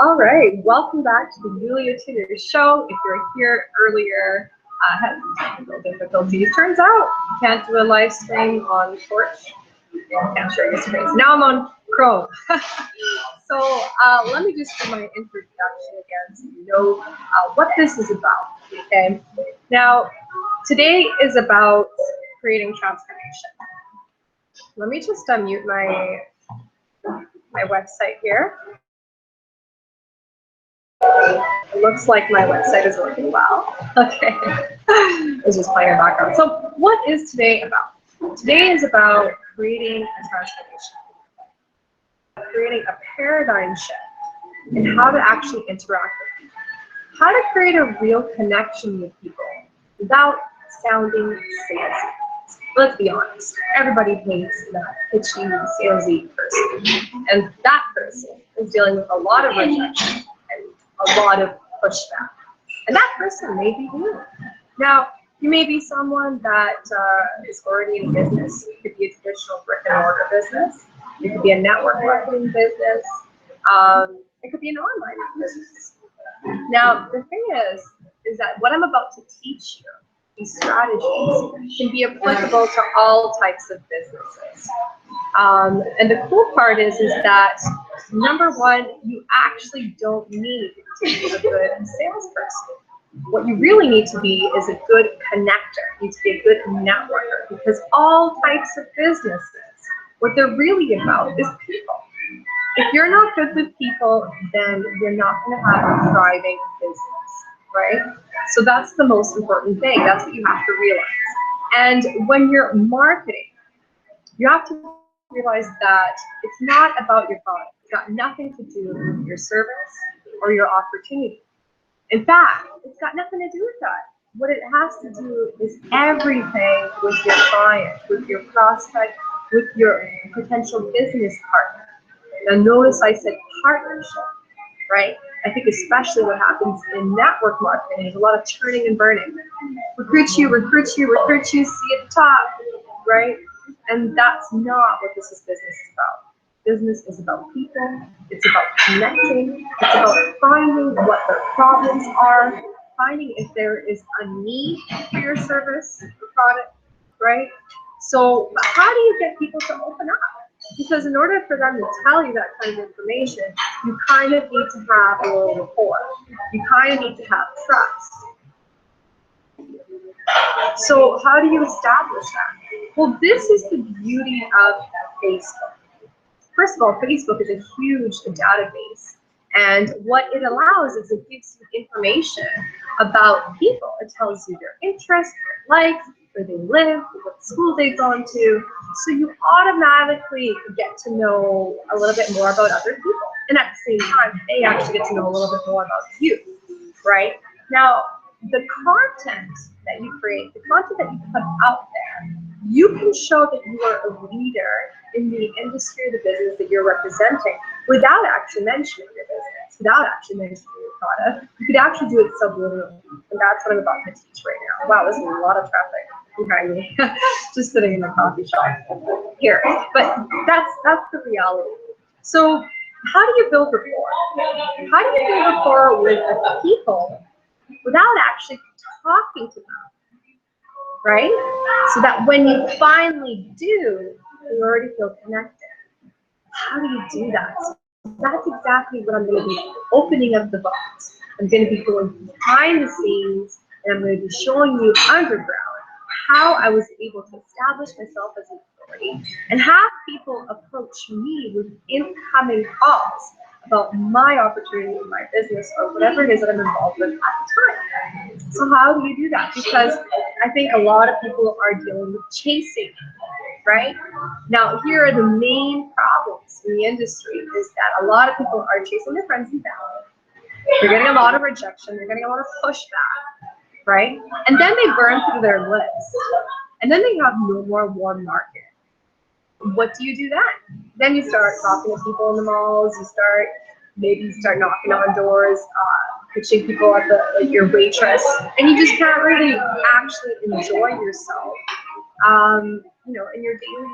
All right, welcome back to the Yulia Tutor Show. If you're here earlier, had some technical difficulties. Turns out you can't do a live stream on Torch. Can't share your screen. So now I'm on Chrome. So let me just do my introduction again so you know what this is about. Okay. Now, today is about creating transformation. Let me just unmute my website here. It looks like my website is working well. Okay. I was just playing in the background. So what is today about? Today is about creating a transformation, creating a paradigm shift in how to actually interact with people, how to create a real connection with people without sounding salesy. Let's be honest, everybody hates that pitchy, salesy person. And that person is dealing with a lot of rejection and a lot of pushback. And that person may be you. Now, you may be someone that is already in business. It could be a traditional brick and mortar business. It could be a network marketing business. It could be an online business. Now, the thing is that what I'm about to teach you, these strategies, can be applicable to all types of businesses. And the cool part is that, number one, you actually don't need to be a good salesperson. What you really need to be is a good connector. You need to be a good networker, because all types of businesses, what they're really about is people. If you're not good with people, then you're not going to have a thriving business, right? So that's the most important thing. That's what you have to realize. And when you're marketing, you have to realize that it's not about your product. It's got nothing to do with your service or your opportunity. In fact, it's got nothing to do with that. What it has to do is everything with your client, with your prospect, with your potential business partner. Now notice I said partnership, right? I think especially what happens in network marketing is a lot of churning and burning. Recruit you, see at the top, right? And that's not what this business is about. Business is about people. It's about connecting. It's about finding what their problems are, finding if there is a need for your service or product, right? So how do you get people to open up? Because in order for them to tell you that kind of information, you kind of need to have a little rapport. You kind of need to have trust. So how do you establish that? Well, this is the beauty of Facebook. First of all, Facebook is a huge database. And what it allows is it gives you information about people. It tells you their interests, their likes, where they live, what school they've gone to. So you automatically get to know a little bit more about other people. And at the same time, they actually get to know a little bit more about you, right? Now, the content that you create, the content that you put out there, you can show that you are a leader in the industry or the business that you're representing without actually mentioning your business, without actually mentioning your product. You could actually do it subliminally, and that's what I'm about to teach right now. Wow, there's a lot of traffic behind me. Just sitting in the coffee shop here. But that's the reality. So how do you build rapport? How do you build rapport with people without actually talking to them, right? So that when you finally do, you already feel connected. How do you do that? That's exactly what I'm going to be opening up the box. I'm going to be going behind the scenes, and I'm going to be showing you underground how I was able to establish myself as an authority and have people approach me with incoming calls about my opportunity in my business or whatever it is that I'm involved with at the time. So how do you do that? Because I think a lot of people are dealing with chasing, right? Now, here are the main problems in the industry is that a lot of people are chasing their friends and family. They're getting a lot of rejection. They're getting a lot of pushback, right? And then they burn through their list. And then they have no more warm market. What do you do then? Then you start talking to people in the malls. You start knocking on doors, pitching people at your waitress, and you just can't really actually enjoy yourself, in your daily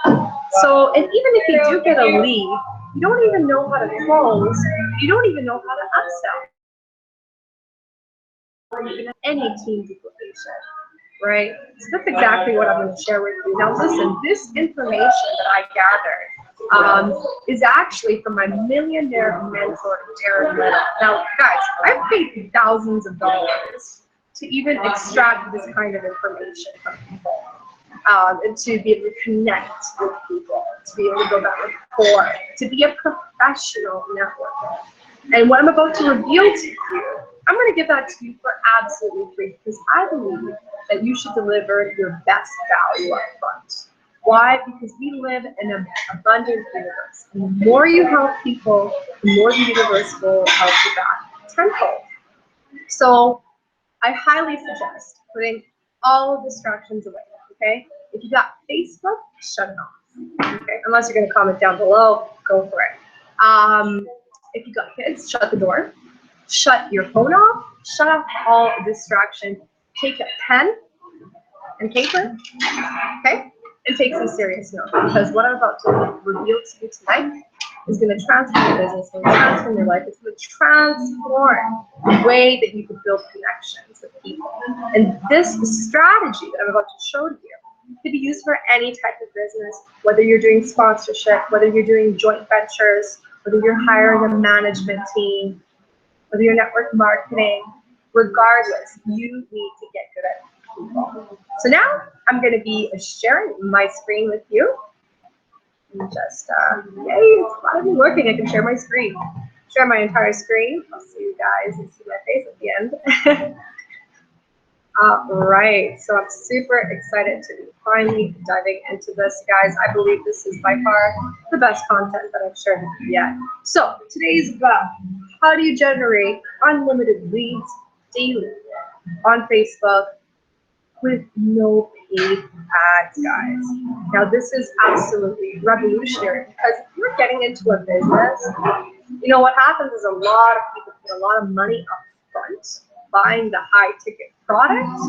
life. So, and even if you do get a lead, you don't even know how to close, you don't even know how to upsell, or you can have any team duplication, right? So that's exactly what I'm going to share with you. Now listen, this information that I gathered is actually from my millionaire mentor, Darren Little. Now guys, I've paid thousands of dollars to even extract this kind of information from people. And to be able to connect with people, to be able to build that rapport, to be a professional networker. And what I'm about to reveal to you, I'm going to give that to you for absolutely free because I believe that you should deliver your best value up front. Why? Because we live in an abundant universe. And the more you help people, the more the universe will help you back tenfold. So I highly suggest putting all distractions away, okay? If you got Facebook, shut it off, okay? Unless you're gonna comment down below, go for it. If you got kids, shut the door. Shut your phone off. Shut off all distraction. Take a pen and paper, okay? And take some serious notes because what I'm about to reveal to you tonight is going to transform your business, it's going to transform your life, it's going to transform the way that you can build connections with people. And this strategy that I'm about to show you can be used for any type of business, whether you're doing sponsorship, whether you're doing joint ventures, whether you're hiring a management team, whether you're network marketing, regardless, you need to get good at people. So now I'm going to be sharing my screen with you. And just, yay, it's finally working. I can share my screen. Share my entire screen. I'll see you guys and see my face at the end. Right, so I'm super excited to be finally diving into this, guys. I believe this is by far the best content that I've shared with you yet. So today's about how do you generate unlimited leads daily on Facebook with no paid ads, guys. Now this is absolutely revolutionary because if you're getting into a business, you know what happens is a lot of people put a lot of money up front buying the high ticket products.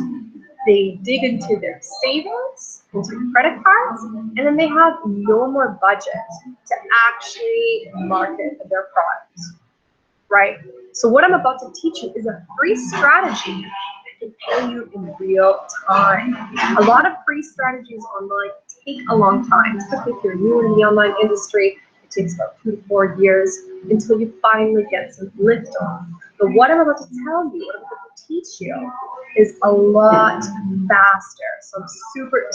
They dig into their savings, into credit cards, and then they have no more budget to actually market their products, right? So what I'm about to teach you is a free strategy that can pay you in real time. A lot of free strategies online take a long time, especially if you're new in the online industry. It takes about 2 to 4 years until you finally get some lift off. But what I'm about to tell you, what I'm about to teach you, is a lot faster. So I'm super.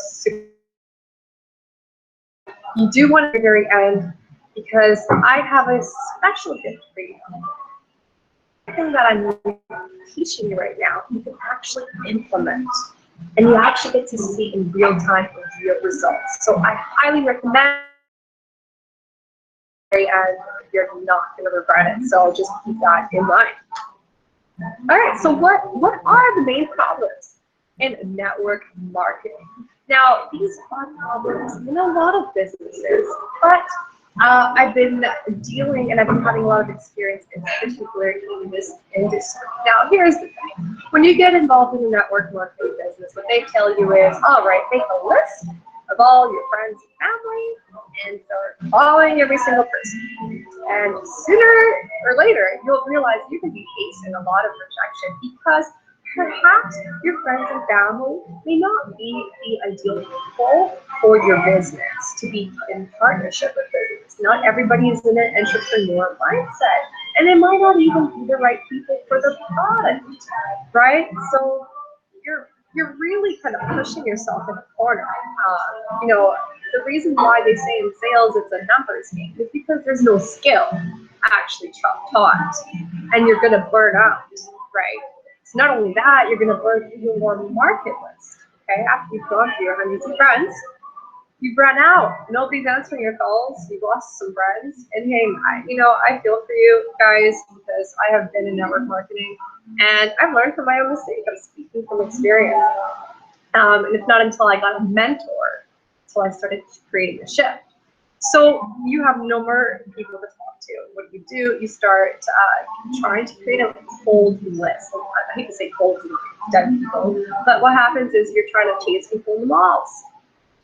You do want to the very end because I have a special gift for you. Everything that I'm teaching you right now, you can actually implement. And you actually get to see in real time with real results. So I highly recommend and you're not going to regret it. So just keep that in mind. All right, so what are the main problems in network marketing? Now, these are problems in a lot of businesses, but I've been dealing and I've been having a lot of experience in particular in this industry. Now, here's the thing. When you get involved in a network marketing business, what they tell you is, all right, make a list of all your friends and family and start following every single person. And sooner or later, you'll realize you can be facing a lot of rejection because perhaps your friends and family may not be the ideal people for your business to be in partnership with business. Not everybody is in an entrepreneur mindset, and they might not even be the right people for the product, right? So you're really kind of pushing yourself in a corner. You know, the reason why they say in sales it's a numbers game is because there's no skill actually taught, and you're going to burn out, right? So not only that, you're going to burn your more market list. Okay, after you've gone through your hundreds of friends, you've run out. Nobody's answering your calls. You've lost some friends. And hey, I feel for you guys because I have been in network marketing and I've learned from my own mistake. I'm speaking from experience. And it's not until I got a mentor until I started creating a shift. So you have no more people to talk to. What do? You start trying to create a cold list. I hate to say cold to dead people, but what happens is you're trying to chase people in the malls.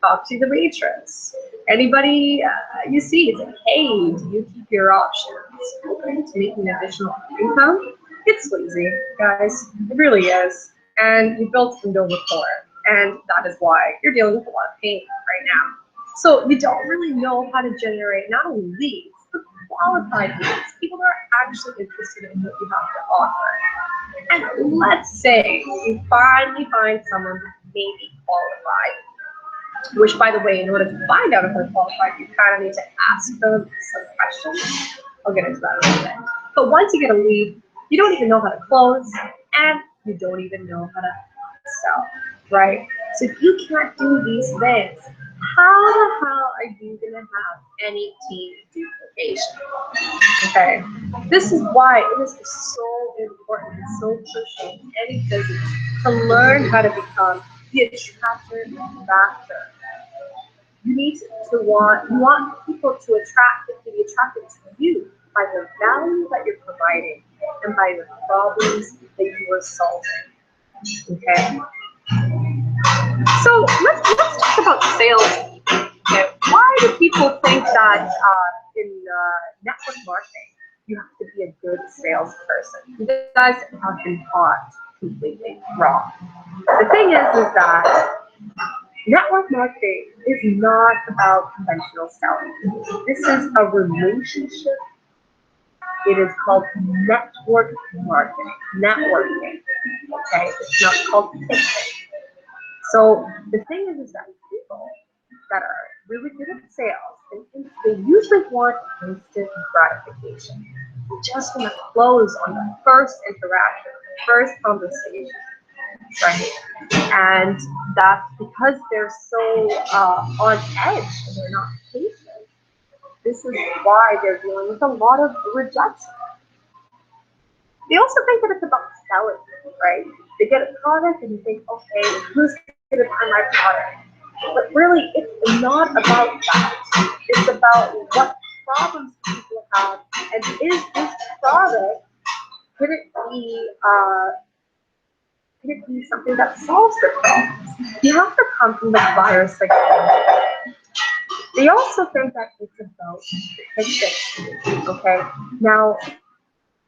talk to the waitress. Anybody you see, it's like, hey, do you keep your options open to making additional income? It's sleazy, guys. It really is. And you built no rapport. And that is why you're dealing with a lot of pain right now. So you don't really know how to generate not only leads, but qualified leads. People that are actually interested in what you have to offer. And let's say you finally find someone who may be qualified. Which, by the way, in order to find out if they're qualified, you kind of need to ask them some questions. I'll get into that in a little bit. But once you get a lead, you don't even know how to close, and you don't even know how to sell, right? So if you can't do these things, how the hell are you going to have any team duplication? Okay, this is why it is so important and so crucial in any business to learn how to become the attractor factor. You need to want people to be attracted to you by the value that you're providing and by the problems that you are solving. Okay. So let's talk about sales. Okay. Why do people think that in network marketing you have to be a good salesperson? You guys have been taught completely wrong. The thing is that network marketing is not about conventional selling. This is a relationship. It is called network marketing, networking. Okay, it's not called pitching. So the thing is that people that are really good at sales, they usually want instant gratification. They just want to close on the first interaction, the first conversation. Right, and that's because they're so on edge and they're not patient. This is why they're dealing with a lot of rejection. They also think that it's about selling, right? They get a product and you think, okay, who's going to buy my product? But really, it's not about that. It's about what problems people have, and is this product, could it be something that solves their problems? You have to come from the buyer psychology. They also think that it's about pitching. Okay, now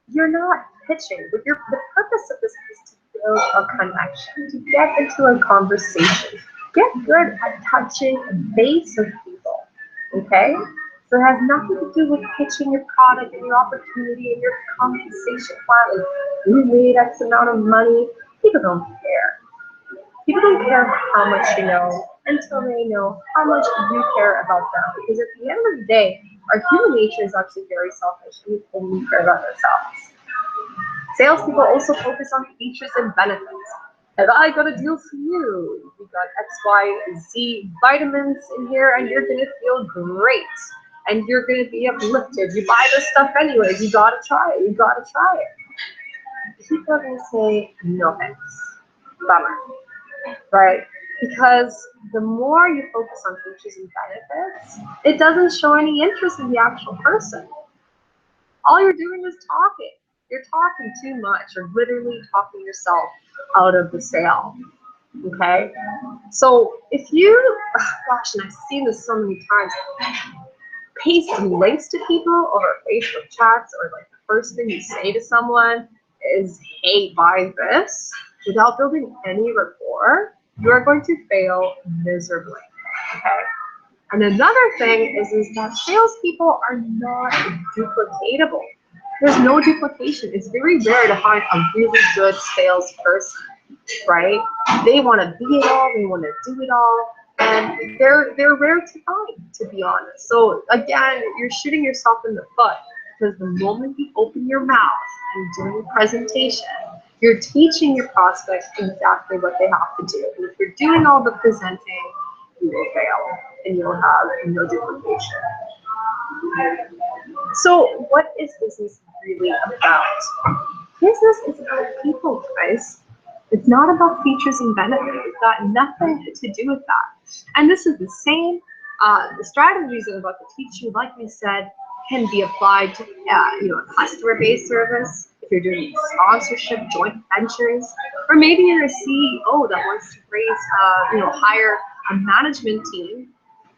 you're not pitching, but the purpose of this is to build a connection, to get into a conversation, get good at touching a base of people. Okay, so it has nothing to do with pitching your product and your opportunity and your compensation plan. Like, you made X amount of money. People don't care. People don't care how much you know until they know how much you care about them. Because at the end of the day, our human nature is actually very selfish and we only care about ourselves. Salespeople also focus on features and benefits. Have I got a deal for you? We got X, Y, Z vitamins in here and you're gonna feel great. And you're gonna be uplifted. You buy this stuff anyways, you gotta try it, you gotta try it. People are going to say, no thanks, bummer, right? Because the more you focus on features and benefits, it doesn't show any interest in the actual person. All you're doing is talking. You're talking too much. You're literally talking yourself out of the sale, okay? So if you, gosh, and I've seen this so many times, paste links to people over Facebook chats, or like the first thing you say to someone is, hey, buy this, without building any rapport, you are going to fail miserably, okay? And another thing is that salespeople are not duplicatable. There's no duplication. It's very rare to find a really good salesperson, right? They want to be it all, they want to do it all, and they're rare to find, to be honest. So again, you're shooting yourself in the foot, because the moment you open your mouth and doing a presentation, you're teaching your prospects exactly what they have to do. And if you're doing all the presenting, you will fail and you'll have no duplication. So what is business really about? Business is about people, guys. It's not about features and benefits. It's got nothing to do with that. And this is the same, the strategies I'm about to teach you, like I said, can be applied to a customer-based service, if you're doing sponsorship, joint ventures, or maybe you're a CEO that wants to raise hire a management team,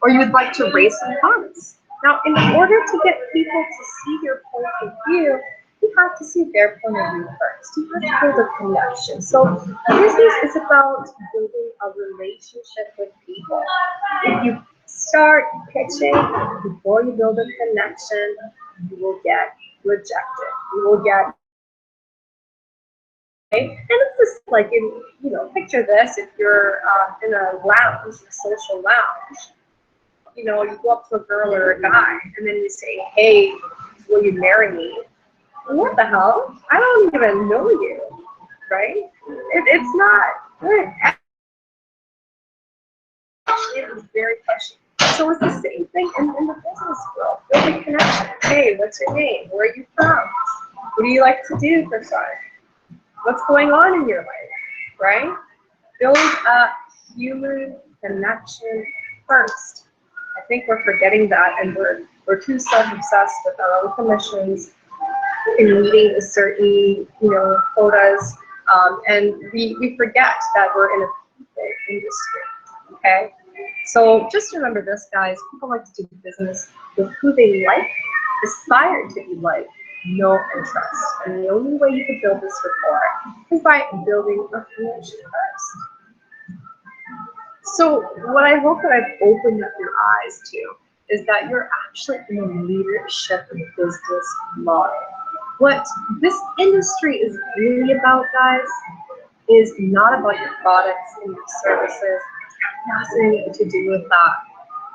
or you would like to raise some funds. Now, in order to get people to see your point of view, you have to see their point of view first. You have to build a connection. So business is about building a relationship with people. If you start pitching before you build a connection, you will get rejected. You will get, okay? And it's just like picture this: if you're in a lounge, a social lounge, you go up to a girl or a guy, and then you say, "Hey, will you marry me?" What the hell? I don't even know you, right? It's not good. It is very pushy. So it's the same thing in the business world. Building connection. Hey, what's your name? Where are you from? What do you like to do for fun? What's going on in your life, right? Build a human connection first. I think we're forgetting that, and we're too self-obsessed with our own commissions in meeting a certain quotas, and we forget that we're in a people industry. Okay, so just remember this, guys. People like to do business with who they like, aspire to be like, know and trust. And the only way you can build this rapport is by building a connection first. So what I hope that I've opened up your eyes to is that you're actually in a leadership business model. What this industry is really about, guys, is not about your products and your services. It's got nothing to do with that.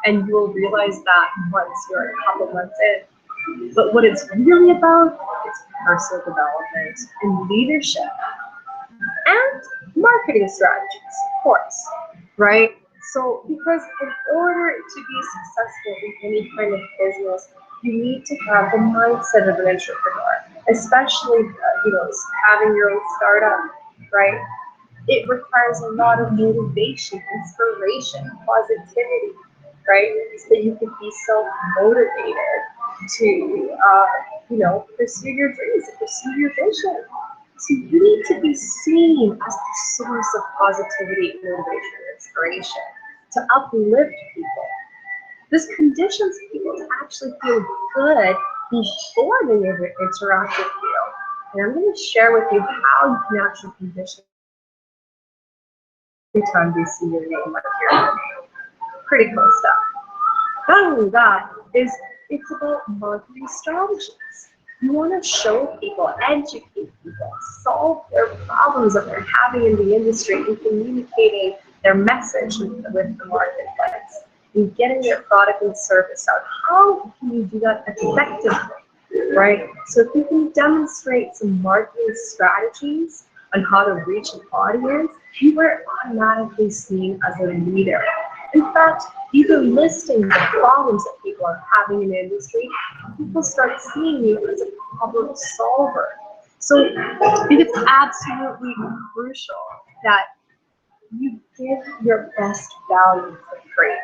And you will realize that once you're a couple months in. But what it's really about is personal development and leadership and marketing strategies, of course, right? So, because in order to be successful in any kind of business, you need to have the mindset of an entrepreneur, especially, having your own startup, right? It requires a lot of motivation, inspiration, positivity, right? So that you can be self-motivated to, pursue your dreams, to pursue your vision. So you need to be seen as the source of positivity, motivation, and inspiration to uplift people. This conditions people to actually feel good before they ever interact with you. And I'm going to share with you how you can actually condition every time they see your name or hear your name. Pretty cool stuff. Not only that, it's about marketing strategies. You want to show people, educate people, solve their problems that they're having in the industry, and communicating their message with the marketplace, and getting their product and service out. How can you do that effectively, right? So if you can demonstrate some marketing strategies on how to reach an audience, you are automatically seen as a leader. In fact, even listing the problems that people are having in the industry, people start seeing you as a problem solver. So it's absolutely crucial that you give your best value for free,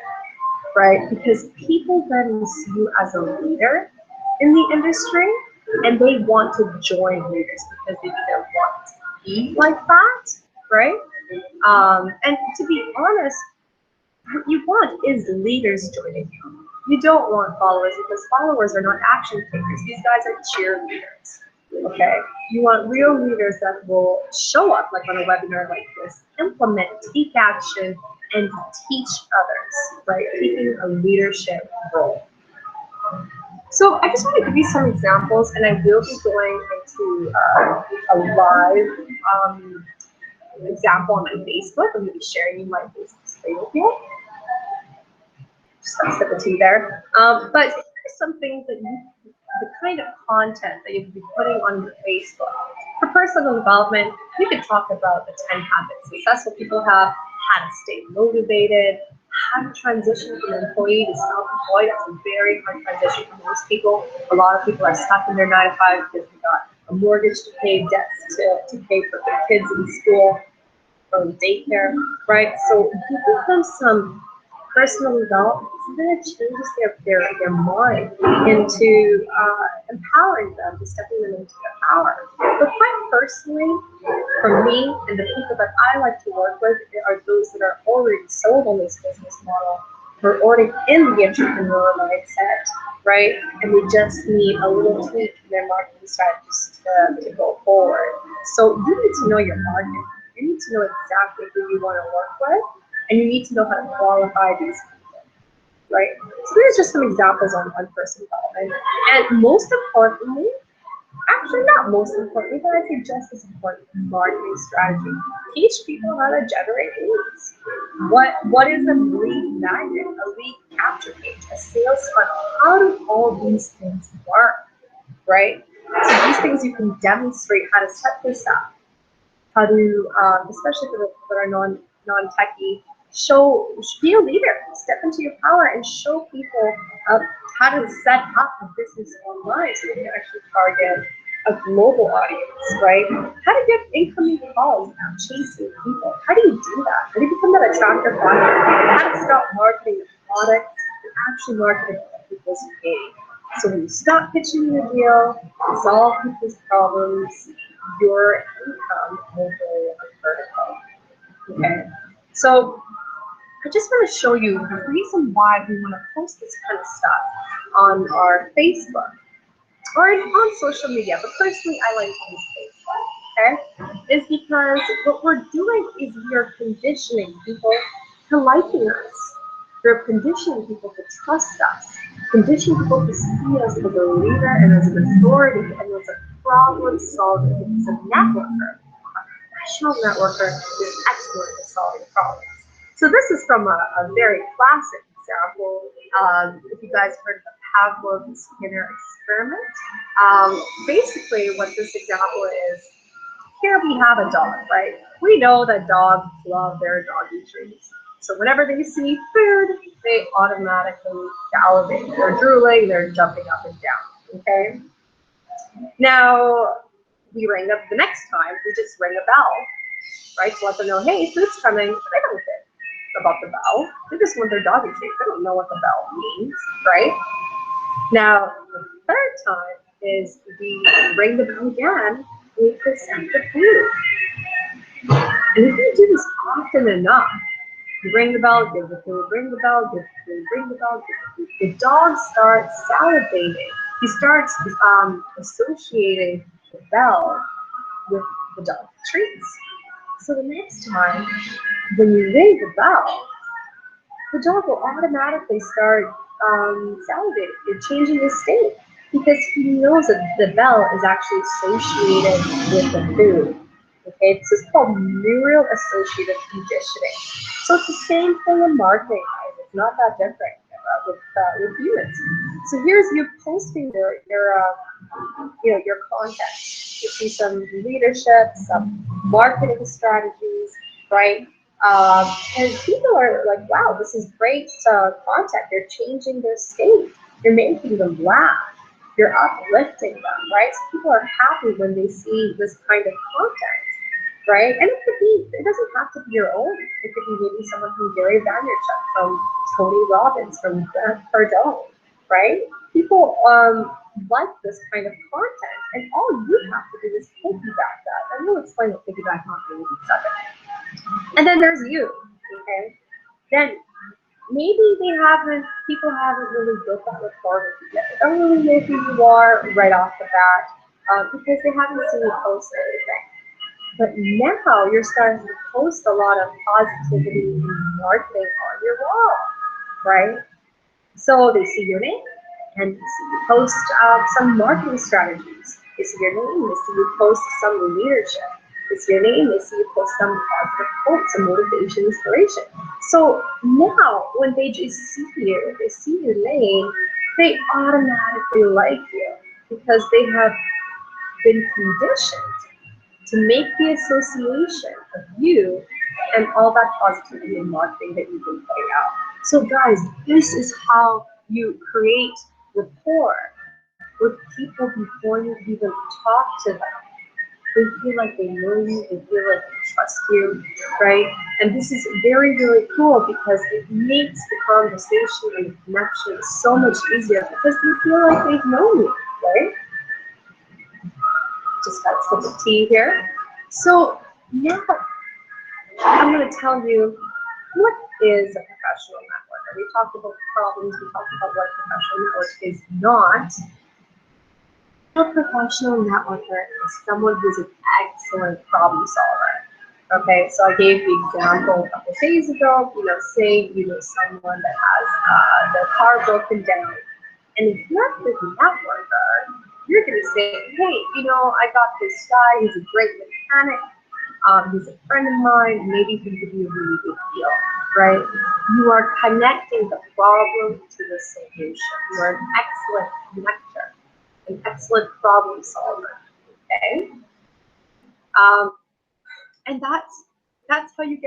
right? Because people then see you as a leader in the industry, and they want to join leaders because they either want to be like that, right? And to be honest, what you want is leaders joining you. You don't want followers, because followers are not action takers. These guys are cheerleaders. Okay? You want real leaders that will show up, like on a webinar like this, implement, take action, and teach others, right? Taking a leadership role. So I just want to give you some examples, and I will be going into a live example on my Facebook. I'm going to be sharing you my Facebook screen with you. Just going to set the two there. But here's some things that the kind of content that you can be putting on your Facebook. For personal development, you could talk about the 10 habits successful people have, how to stay motivated, how to transition from employee to self-employed. That's a very hard transition for most people. A lot of people are stuck in their 9 to 5 because they've got a mortgage to pay, debts to pay for their kids in school or daycare, right? So give them some personal development, something that changes their mind into empowering them, to stepping them into their power. But quite personally, for me and the people that I like to work with are those that are already sold on this business model. They're already in the entrepreneurial mindset, right? And they just need a little tweak in their marketing strategies to go forward. So you need to know your market. You need to know exactly who you want to work with, and you need to know how to qualify these people, right? So there's just some examples on personal development. And most importantly, actually not most importantly, but I think just as important, marketing strategy. Teach people how to generate leads. What is a lead magnet, a lead capture page, a sales funnel? How do all these things work, right? So these things you can demonstrate how to set this up, how to, especially for our non-techie, be a leader, step into your power and show people how to set up a business online so you can actually target a global audience, right? How to get incoming calls without chasing people. How do you do that? How do you become that attractive audience? How to stop marketing the product and actually marketing the people's engaged. So when you stop pitching the deal, solve people's problems, your income will go vertical. Okay. So I just want to show you the reason why we want to post this kind of stuff on our Facebook or on social media, but personally I like to use Facebook, okay? Is because what we're doing is we are conditioning people to liking us. We're conditioning people to trust us, conditioning people to see us as a leader and as an authority and as a problem solver, as a networker. A professional networker is excellent at solving problems. So this is from a very classic example. If you guys heard of the Pavlov-Skinner experiment, basically what this example is, here we have a dog, right? We know that dogs love their doggy treats. So whenever they see food, they automatically salivate. They're drooling, they're jumping up and down, okay? Now, we ring up the next time, we just ring a bell, right? To let them know, hey, food's coming. They don't care about the bell. They just want their doggy treat. They don't know what the bell means, right? Now, the third time is we ring the bell again, we present the food. And if you do this often enough, you ring the bell, give the food, ring the bell, give the food, ring the bell, give the food. The dog starts salivating. He starts associating the bell with the dog treats. So the next time, when you ring the bell, the dog will automatically start salivating. You're changing his state because he knows that the bell is actually associated with the food. Okay, this is called neural associative conditioning. So it's the same thing in marketing, guys. It's not that different with humans. So here's you posting your content. You see some leadership, some marketing strategies, right? And people are like, wow, this is great content. They're changing their state. You're making them laugh. You're uplifting them, right? So people are happy when they see this kind of content, right? And it doesn't have to be your own. It could be maybe someone from Gary Vaynerchuk, from Tony Robbins, from Grant Cardone, right? People like this kind of content, and all you have to do is piggyback that. And we'll explain what piggyback marketing is in a second. And then there's you, okay? Then maybe people haven't really built that rapport with you yet. They don't really know who you are right off the bat because they haven't seen you post anything. But now you're starting to post a lot of positivity and marketing on your wall, right? So they see your name and they see you post some marketing strategies. They see your name, they see you post some leadership. They see your name, they see you post some positive quotes, some motivation, inspiration. So now when they just see you, they see your name, they automatically like you because they have been conditioned to make the association of you and all that positivity and marketing that you've been putting out. So guys, this is how you create rapport with people before you even talk to them. They feel like they know you, they feel like they trust you, right? And this is very, really cool because it makes the conversation and the connection so much easier because they feel like they've known you, right? Just got a sip of tea here. So now I'm going to tell you what is a professional networker. We talked about problems, we talked about what a professional network is not. A professional networker is someone who's an excellent problem solver. Okay, so I gave the example a couple of days ago. Say you know someone that has their car broken down, and if you're a good networker, you're going to say, hey, I got this guy. He's a great mechanic. He's a friend of mine. Maybe he can give you a really good deal, right? You are connecting the problem to the solution. You are an excellent connector, an excellent problem solver. Okay, and that's how you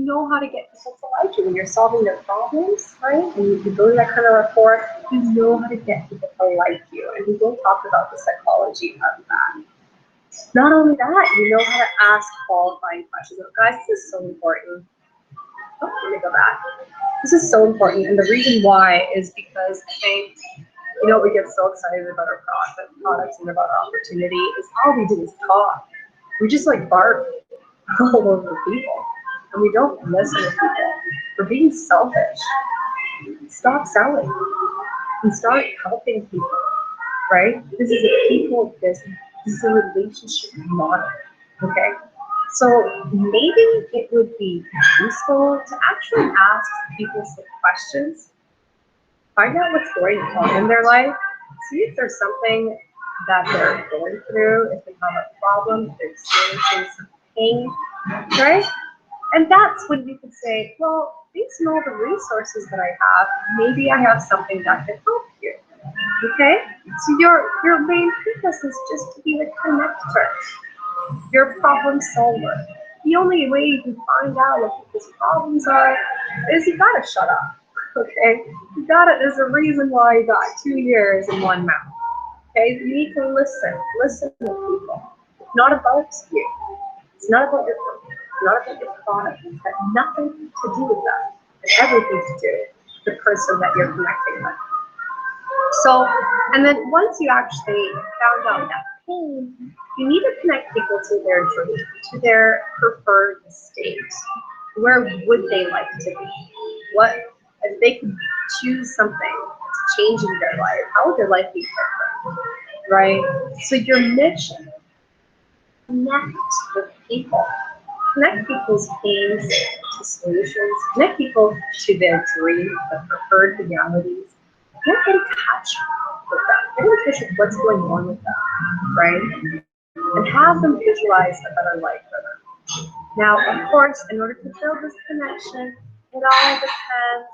know how to get people to like you when you're solving their problems, right? And you build that kind of rapport. You know how to get people to like you, and we will talk about the psychology of that. Not only that, you know how to ask qualifying questions. Guys, this is so important. Oh, let me go back. This is so important, and the reason why is because I think, we get so excited about our products and about our opportunity is all we do is talk. We just like bark all over people, and we don't listen to people. We're being selfish. Stop selling and start helping people, right? This is a people business. This is a relationship model, okay? So maybe it would be useful to actually ask people some questions, find out what's going on in their life, see if there's something that they're going through, if they have a problem, if they're experiencing some pain, right? And that's when you can say, well, based on all the resources that I have, maybe I have something that can help you. Okay? So your main purpose is just to be the connector. You're a problem solver. The only way you can find out what people's problems are is you gotta shut up. Okay? There's a reason why you got 2 ears and 1 mouth. Okay? You need to listen. Listen to people. It's not about you. It's not about your company. It's not about your product. It's got nothing to do with that. It's everything to do with the person that you're connecting with. So, and then once you actually found out that pain, you need to connect people to their dream, to their preferred state. Where would they like to be? What, if they could choose something to change in their life, how would their life be different, right? So your mission, connect with people. Connect people's pains to solutions. Connect people to their dream, the preferred realities. Get in touch with them. Get in touch with what's going on with them, right? And have them visualize a better life for them. Now, of course, in order to build this connection, it all depends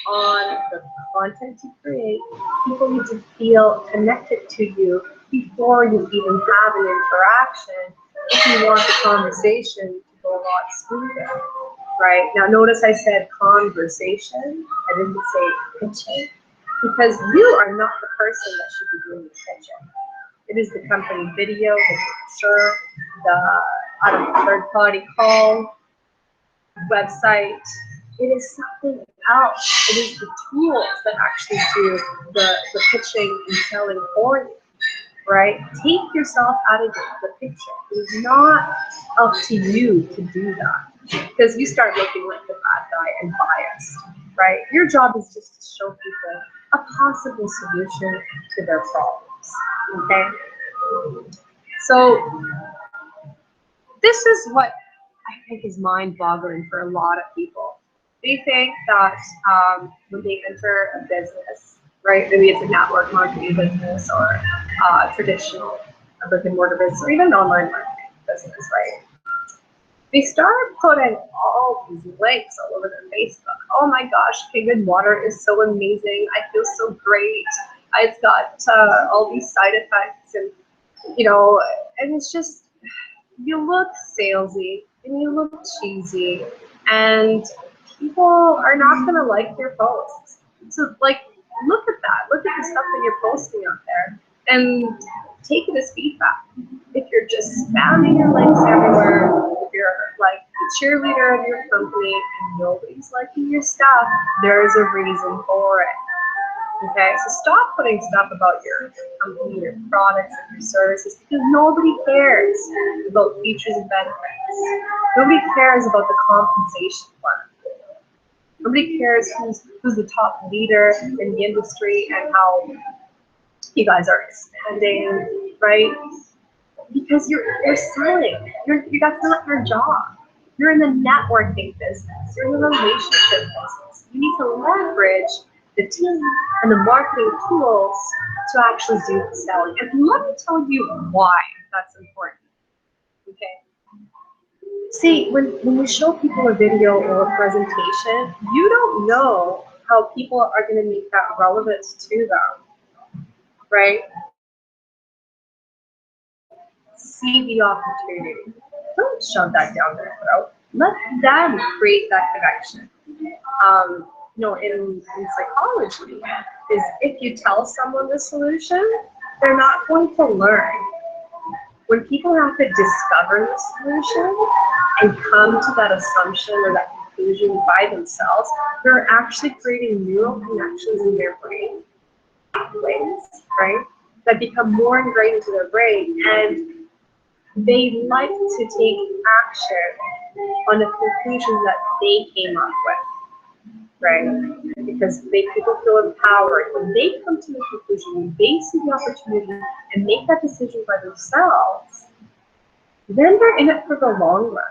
on the content you create. People need to feel connected to you before you even have an interaction if you want the conversation to go a lot smoother, right? Now, notice I said conversation. I didn't say pitching. Because you are not the person that should be doing the pitching. It is the company video, the picture, the third-party call, website. It is something else. It is the tools that actually do the pitching and selling for you, right? Take yourself out of the picture. It is not up to you to do that because you start looking like the bad guy and biased, right? Your job is just to show people a possible solution to their problems, okay? So this is what I think is mind-boggling for a lot of people. They think that when they enter a business, right, maybe it's a network marketing business or traditional brick-and-mortar business or even an online marketing business, right? They start putting all these links all over their Facebook. Oh my gosh, Pig Water is so amazing. I feel so great. It's got all these side effects and, and it's just, you look salesy and you look cheesy and people are not going to like your posts. So like, look at that. Look at the stuff that you're posting out there and take it as feedback. If you're just spamming your links everywhere, if you're like the cheerleader of your company and nobody's liking your stuff, there's a reason for it. Okay, so stop putting stuff about your company, your products, and your services because nobody cares about features and benefits. Nobody cares about the compensation plan. Nobody cares who's the top leader in the industry and how you guys are expanding, right? Because you're selling. That's not your job. You're in the networking business. You're in the relationship business. You need to leverage the team and the marketing tools to actually do the selling. And let me tell you why that's important. Okay. See, when you show people a video or a presentation, you don't know how people are going to make that relevant to them, right? See the opportunity. Don't shove that down their throat. Let them create that connection. In psychology, is if you tell someone the solution, they're not going to learn. When people have to discover the solution and come to that assumption or that conclusion by themselves, they're actually creating neural connections in their brain, pathways, right, that become more ingrained into their brain, and they like to take action on a conclusion that they came up with, right? Because people feel empowered. When they come to the conclusion, when they see the opportunity and make that decision by themselves, then they're in it for the long run.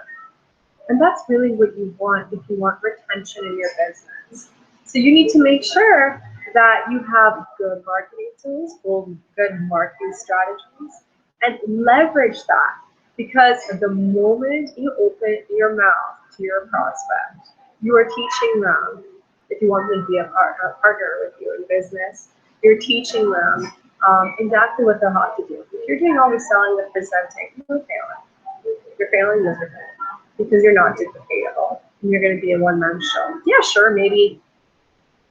And that's really what you want if you want retention in your business. So you need to make sure that you have good marketing tools, good marketing strategies, and leverage that. Because the moment you open your mouth to your prospect, you are teaching them, if you want them to be a partner with you in business, you're teaching them exactly what they'll have to do. If you're doing all the selling and presenting, you're failing. You're failing miserably because you're not duplicatable and you're going to be a one-man show. Yeah, sure, maybe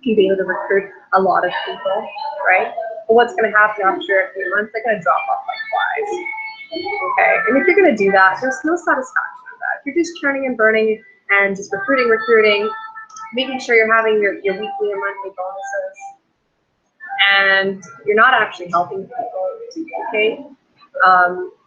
you'll be able to recruit a lot of people, right? But what's going to happen after a few months? They're going to drop off like flies. Okay, and if you're going to do that, there's no satisfaction in that. If you're just churning and burning and just recruiting, making sure you're having your weekly and monthly bonuses, and you're not actually helping people to duplicate,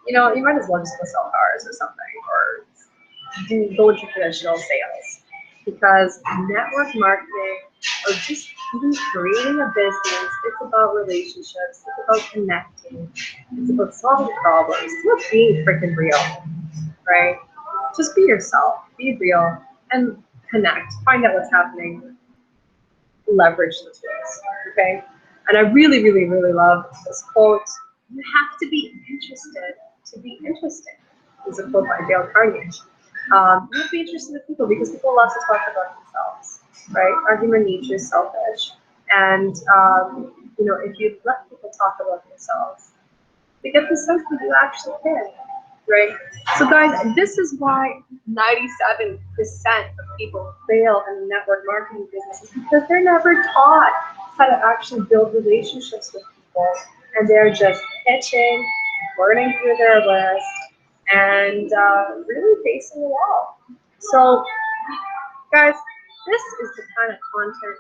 you might as well just go sell cars or something, or go into traditional sales. Because network marketing or just even creating a business, it's about relationships, it's about connecting, it's about solving problems, it's about being freaking real, right? Just be yourself, be real, and connect, find out what's happening, leverage the tools, okay? And I really, really, really love this quote: you have to be interested to be interesting. It's a quote by Dale Carnegie. You have to be interested in people because people love to talk about themselves, right? Our human nature is selfish. And, if you let people talk about themselves, they get the sense that you actually care, right? So guys, this is why 97% of people fail in the network marketing business, is because they're never taught how to actually build relationships with people. And they're just pitching, burning through their list, and really facing the wall. So, guys, this is the kind of content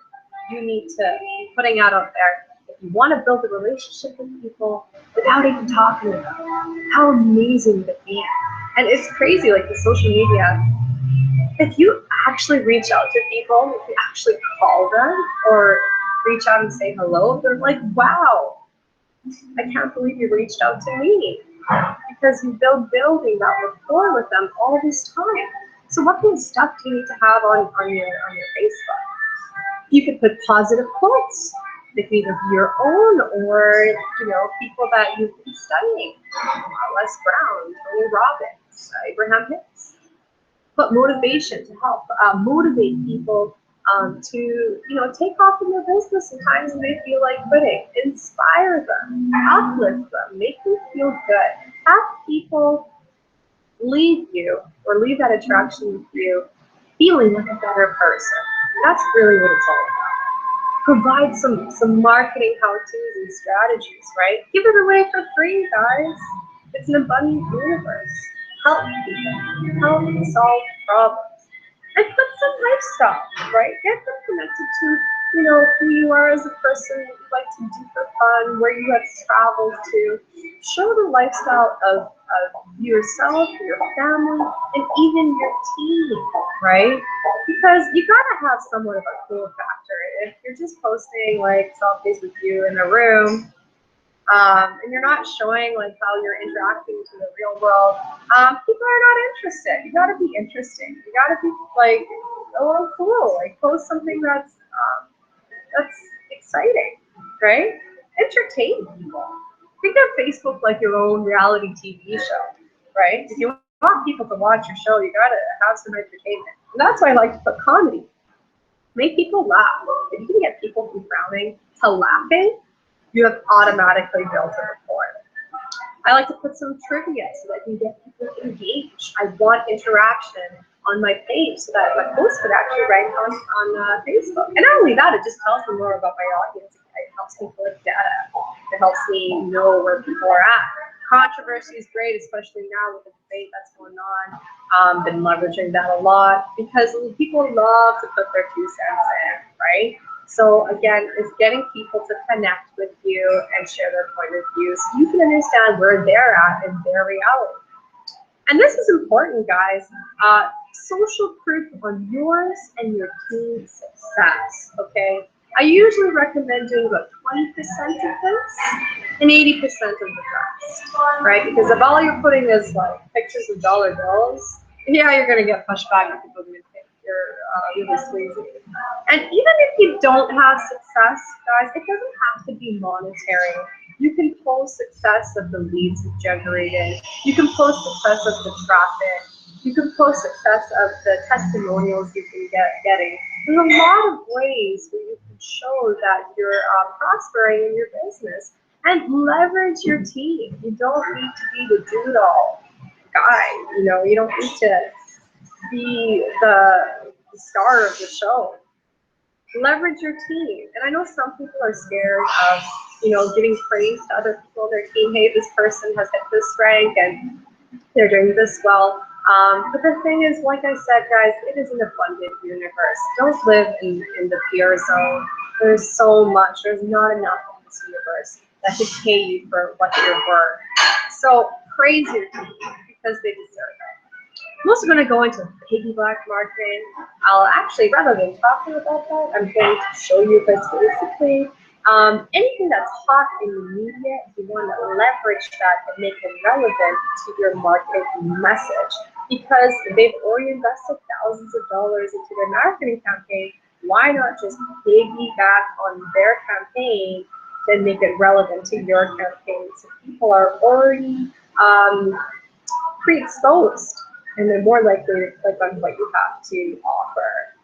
you need to be putting out there. If you want to build a relationship with people without even talking about them, how amazing would it be? And it's crazy, like the social media. If you actually reach out to people, if you actually call them or reach out and say hello, they're like, wow, I can't believe you reached out to me, because you've been building that rapport with them all this time. So what kind of stuff do you need to have on your Facebook? You could put positive quotes. They could either be your own or people that you've been studying. Les Brown, Tony Robbins, Abraham Hicks. Put motivation to help motivate people to take off in their business in times when they feel like quitting. Inspire them, uplift them, make them feel good. Have people leave you or leave that attraction with you feeling like a better person. That's really what it's all about. Provide some marketing how-tos and strategies, right? Give it away for free, guys. It's an abundant universe. Help people. Help solve problems. And put some lifestyle, right? Get them connected to, who you are as a person, what you like to do for fun, where you have traveled to. Show the lifestyle of yourself, your family, and even your team, right? Because you gotta have somewhat of a cool factor. If you're just posting like selfies with you in a room, and you're not showing like how you're interacting to the real world, people are not interested. You gotta be interesting. You gotta be like a little cool. Like post something that's exciting, right? Entertain people. Think of Facebook like your own reality TV show, right? If you want people to watch your show, you gotta have some entertainment. And that's why I like to put comedy. Make people laugh. If you can get people from frowning to laughing, you have automatically built a rapport. I like to put some trivia so that I can get people engaged. I want interaction on my page so that my post could actually rank on Facebook. And not only that, it just tells me more about my audience. It helps me collect data. It helps me know where people are at. Controversy is great, especially now with the debate that's going on. Been leveraging that a lot because people love to put their 2 cents in, right? So again, it's getting people to connect with you and share their point of view so you can understand where they're at in their reality. And this is important, guys. Social proof on yours and your team's success, okay? I usually recommend doing about 20% of this and 80% of the rest, right? Because if all you're putting is like pictures of dollar bills, yeah, you're gonna get pushed back and people are gonna think you're really sleazy. And even if you don't have success, guys, it doesn't have to be monetary. You can post success of the leads you've generated. You can post success of the traffic. You can post success of the testimonials you've been getting. There's a lot of ways where you can show that you're prospering in your business and leverage your team. You don't need to be the do-it-all guy. You don't need to be the star of the show. Leverage your team. And I know some people are scared of, giving praise to other people on their team. Hey, this person has hit this rank and they're doing this well. But the thing is, like I said, guys, it is an abundant universe. Don't live in the fear zone. There's so much. There's not enough in this universe that could pay you for what you're worth. So praise your team because they deserve it. I'm also going to go into piggyback marketing. I'll actually, rather than talking about that, I'm going to show you, but basically anything that's hot in the media, you want to leverage that and make it relevant to your marketing message. Because they've already invested thousands of dollars into their marketing campaign, why not just piggyback on their campaign and make it relevant to your campaign? So people are already pre-exposed and they're more likely to click on what you have to offer.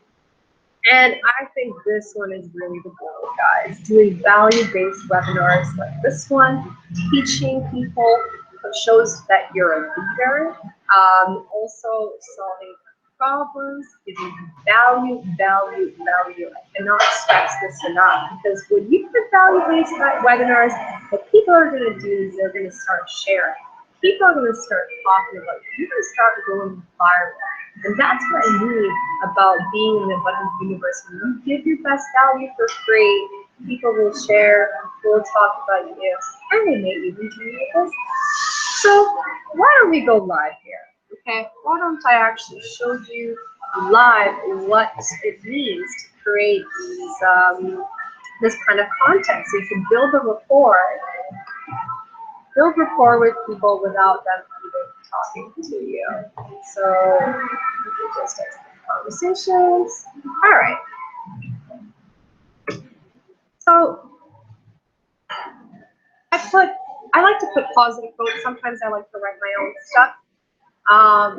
And I think this one is really the goal, guys. Doing value-based webinars like this one, teaching people, shows that you're a leader. Also solving problems, giving value. I cannot stress this enough because when you put value-based webinars, what people are going to do is they're going to start sharing. People are going to start talking about it. You're going to start going viral. And that's what I mean about being in an abundant universe. When you give your best value for free, people will share, will talk about you, and they may even do this. So why don't we go live here? Okay, why don't I actually show you live what it means to create these, this kind of content so you can build a rapport with people without them even talking to you. So we can just exit conversations. All right. So I like to put positive quotes. Sometimes I like to write my own stuff.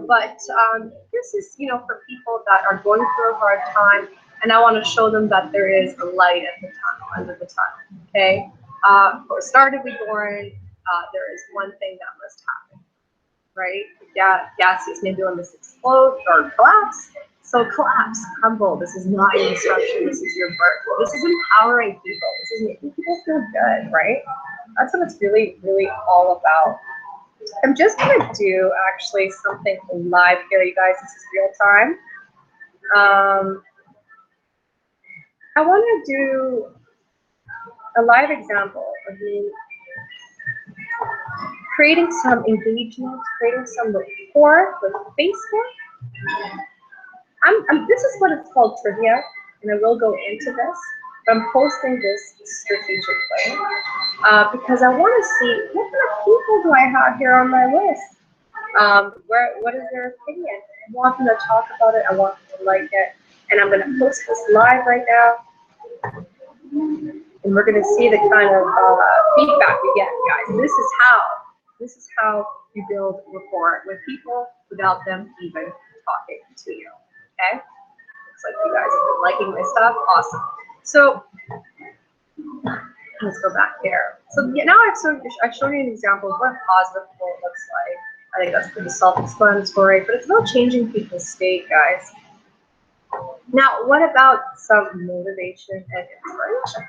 But this is, for people that are going through a hard time, and I want to show them that there is a light at the tunnel, end of the tunnel. Okay. For started born, there is one thing that must happen, right? Gases maybe when this explode or collapse. So collapse, humble. This is not your destruction. This is your birth. This is empowering people. This is making people feel good, right? That's what it's really, really all about. I'm just gonna do actually something live here, you guys. This is real time. I want to do a live example of me creating some engagement, creating some rapport with Facebook. This is what it's called, trivia, and I will go into this. But I'm posting this strategically because I want to see what kind of people do I have here on my list. What is their opinion? I want them to talk about it. I want them to like it, and I'm going to post this live right now, and we're going to see the kind of feedback we get, guys. This is how you build rapport with people without them even talking to you. Okay? Looks like you guys have been liking my stuff. Awesome. So let's go back here. So yeah, now I've shown you an example of what a positive goal looks like. I think that's pretty self-explanatory, but it's about changing people's state, guys. Now, what about some motivation and inspiration?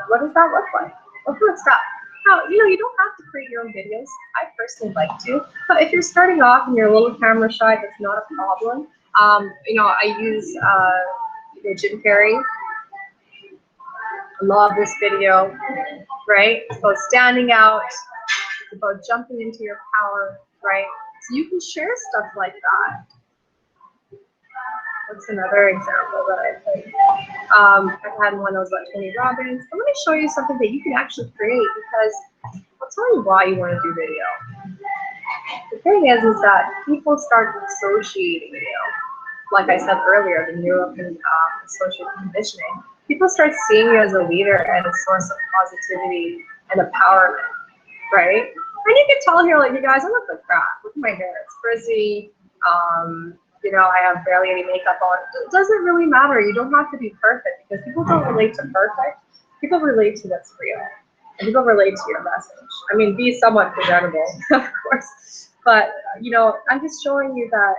What does that look like? What kind of stuff? Now, you don't have to create your own videos. I personally like to, but if you're starting off and you're a little camera shy, that's not a problem. I use Jim Carrey. I love this video, right? It's about standing out. It's about jumping into your power, right? So you can share stuff like that. What's another example that I think? I've had one that was about Tony Robbins. I'm going to show you something that you can actually create because I'll tell you why you want to do video. The thing is that people start associating you. Like I said earlier, the associative conditioning. People start seeing you as a leader and a source of positivity and empowerment, right? And you can tell here, like, you guys, I look like crap. Look at my hair; it's frizzy. I have barely any makeup on. It doesn't really matter. You don't have to be perfect because people don't relate to perfect. People relate to what's real. And people relate to your message. I mean, be somewhat presentable, of course. But, I'm just showing you that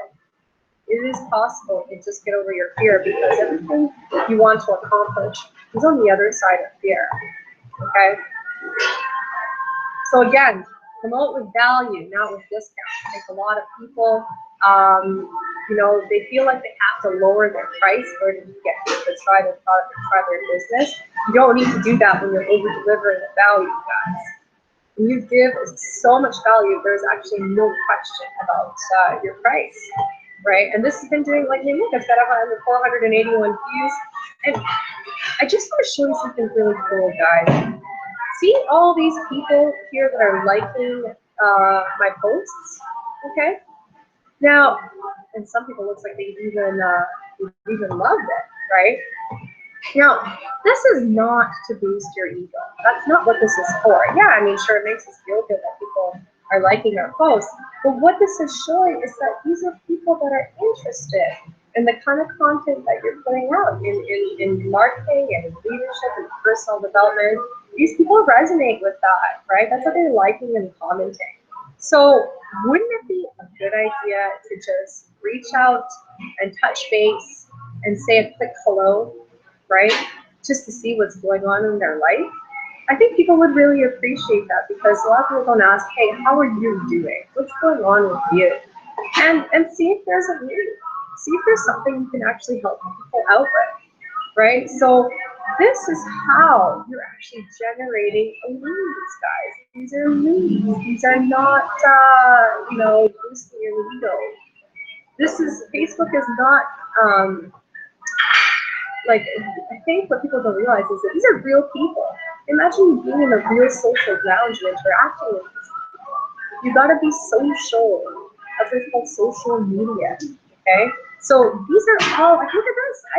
it is possible to just get over your fear because everything you want to accomplish is on the other side of fear. Okay? So again, promote with value, not with discounts. I think a lot of people, they feel like they have to lower their price in order to try their product or try their business. You don't need to do that when you're over-delivering the value, guys. When you give so much value, there's actually no question about your price, right? And this has been doing, like, look, it's got 481 views. And I just want to show you something really cool, guys. See all these people here that are liking my posts, okay? Now, and some people looks like they even loved it, right? Now, this is not to boost your ego. That's not what this is for. Yeah, I mean, sure, it makes us feel good that people are liking our posts, but what this is showing is that these are people that are interested in the kind of content that you're putting out in marketing and in leadership and personal development. These people resonate with that, right? That's what they're liking and commenting. So wouldn't it be a good idea to just reach out and touch base and say a quick hello, right? Just to see what's going on in their life? I think people would really appreciate that because a lot of people don't ask, hey, how are you doing? What's going on with you? And see if there's a need. See if there's something you can actually help people out with, right? So this is how you're actually generating leads, guys. These are leads. These are not, boosting your ego. Facebook is not, I think what people don't realize is that these are real people. Imagine you being in a real social lounge and interacting with these people. You gotta be social. That's what's called social media, okay? So these are all, look at this. I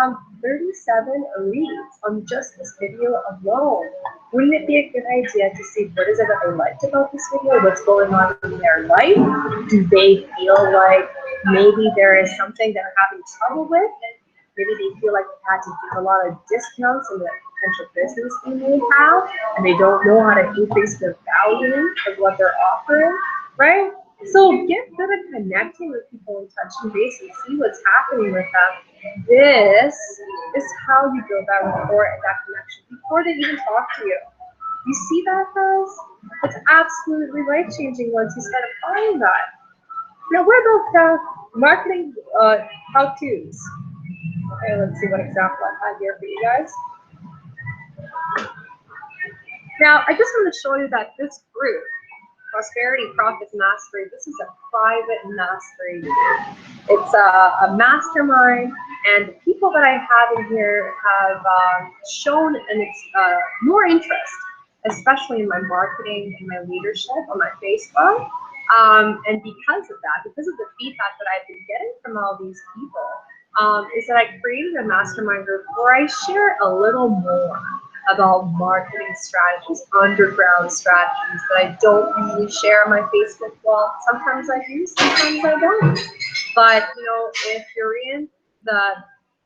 have 37 reads on just this video alone. Wouldn't it be a good idea to see what is it that they liked about this video? What's going on in their life? Do they feel like maybe there is something they're having trouble with? Maybe they feel like they had to give a lot of discounts in the potential business they may have, and they don't know how to increase the value of what they're offering, right? So get good at connecting with people and touching base and see what's happening with them. This is how you build that rapport and that connection before they even talk to you. You see that, guys? It's absolutely life-changing once you start applying that. Now, what about marketing how-tos? Okay, let's see what example I have here for you guys. Now, I just want to show you that this group, Prosperity, Profits, Mastery, this is a private mastery group. It's a mastermind, and the people that I have in here have shown more interest, especially in my marketing and my leadership on my Facebook. And because of that, because of the feedback that I've been getting from all these people, is that I created a mastermind group where I share a little more about marketing strategies, underground strategies that I don't usually share on my Facebook wall. Sometimes I do, sometimes I don't. But you know, if you're in the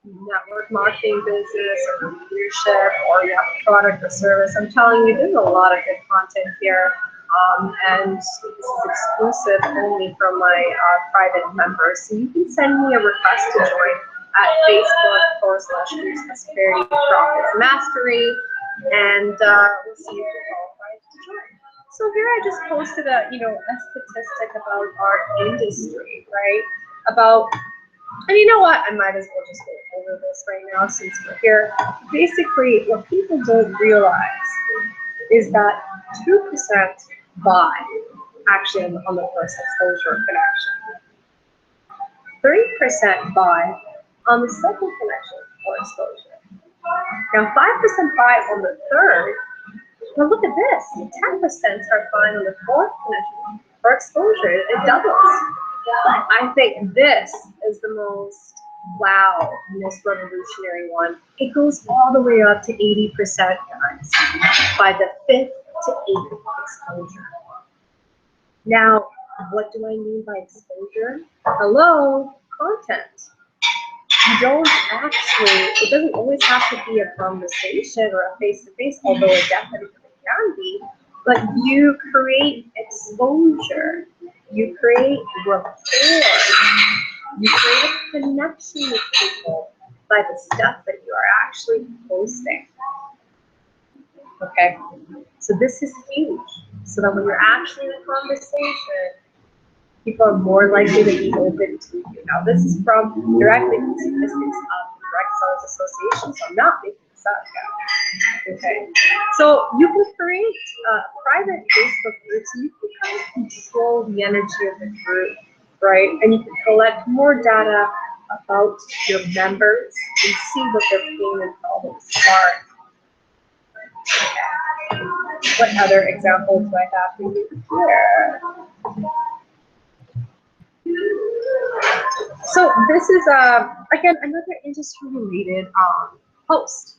network marketing business or leadership, or you have a product or service, I'm telling you, there's a lot of good content here. And this is exclusive only from my private members. So you can send me a request to join at Facebook/groups Prosperity Profits Mastery, and we'll see if you're qualified to join. So here I just posted a statistic about our industry, right? And you know what? I might as well just go over this right now since we're here. Basically, what people don't realize is that 2% buy actually on the first exposure connection. 3% buy on the second connection or exposure. Now 5% buy on the third. Now look at this. 10% start buying on the fourth connection or exposure. It doubles. I think this is the most wow, most revolutionary one. It goes all the way up to 80%, guys, by the 5th to 8th exposure. Now, what do I mean by exposure? Hello, content. You don't actually, it doesn't always have to be a conversation or a face-to-face, although it definitely can be, but you create exposure. You create rapport. You create a connection with people by the stuff that you are actually posting. Okay, so this is huge. So that when you're actually in a conversation, people are more likely to be open to you. Now, this is directly from statistics of the Direct Sellers Association, so I'm not making this up now. Okay, so you can create private Facebook groups, and you can kind of control the energy of the group, right? And you can collect more data about your members and see what their pain and problems are. What other examples do I have for you here? So this is again another industry-related post,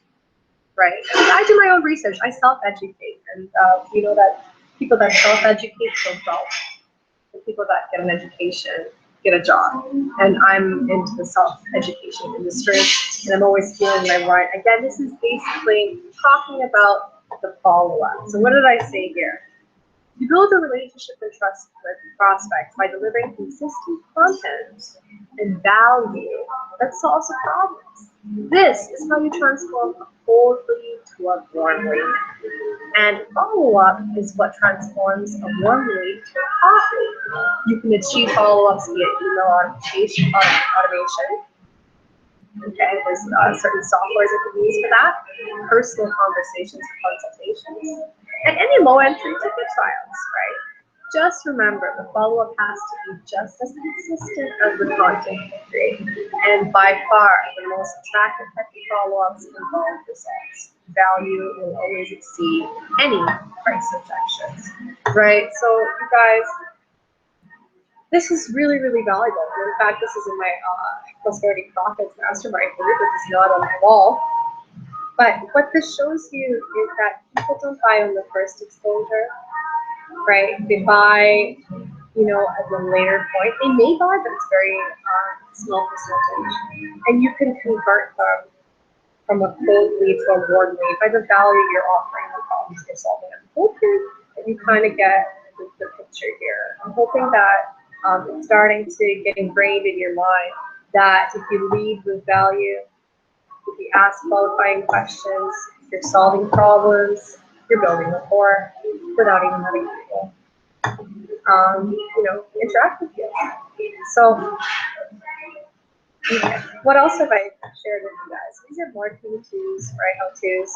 right? I do my own research. I self-educate, and you know that people that self-educate don't well. The people that get an education get a job, and I'm into the self-education industry, and I'm always feeling my right. Again, this is basically talking about the follow-up. So what did I say here? You build a relationship and trust with prospects by delivering consistent content and value that solves problems. This is how you transform a cold lead to a warm lead. And follow-up is what transforms a warm lead to a hot lead. You can achieve follow-ups via email automation. Okay, there's certain softwares that can use for that. Personal conversations and consultations. And any low entry ticket trials, right? Just remember, the follow-up has to be just as consistent as the content you create. And by far, the most attractive type of follow-ups involve results. Value will always exceed any price objections, right? So you guys, this is really, really valuable. In fact, this is in my Prosperity Profits Mastermind group. This is not on my wall. But what this shows you is that people don't buy on the first exposure, right? They buy, you know, at a later point. They may buy, but it's very small percentage. And you can convert them from a cold lead to a warm lead by the value you're offering, the problems you're solving. I'm hoping that you kind of get the picture here. I'm hoping that it's starting to get ingrained in your mind that if you lead with value, if you ask qualifying questions, if you're solving problems, you're building rapport without even having people, interact with you. So, okay. What else have I shared with you guys? These are marketing tools, right? How-tos,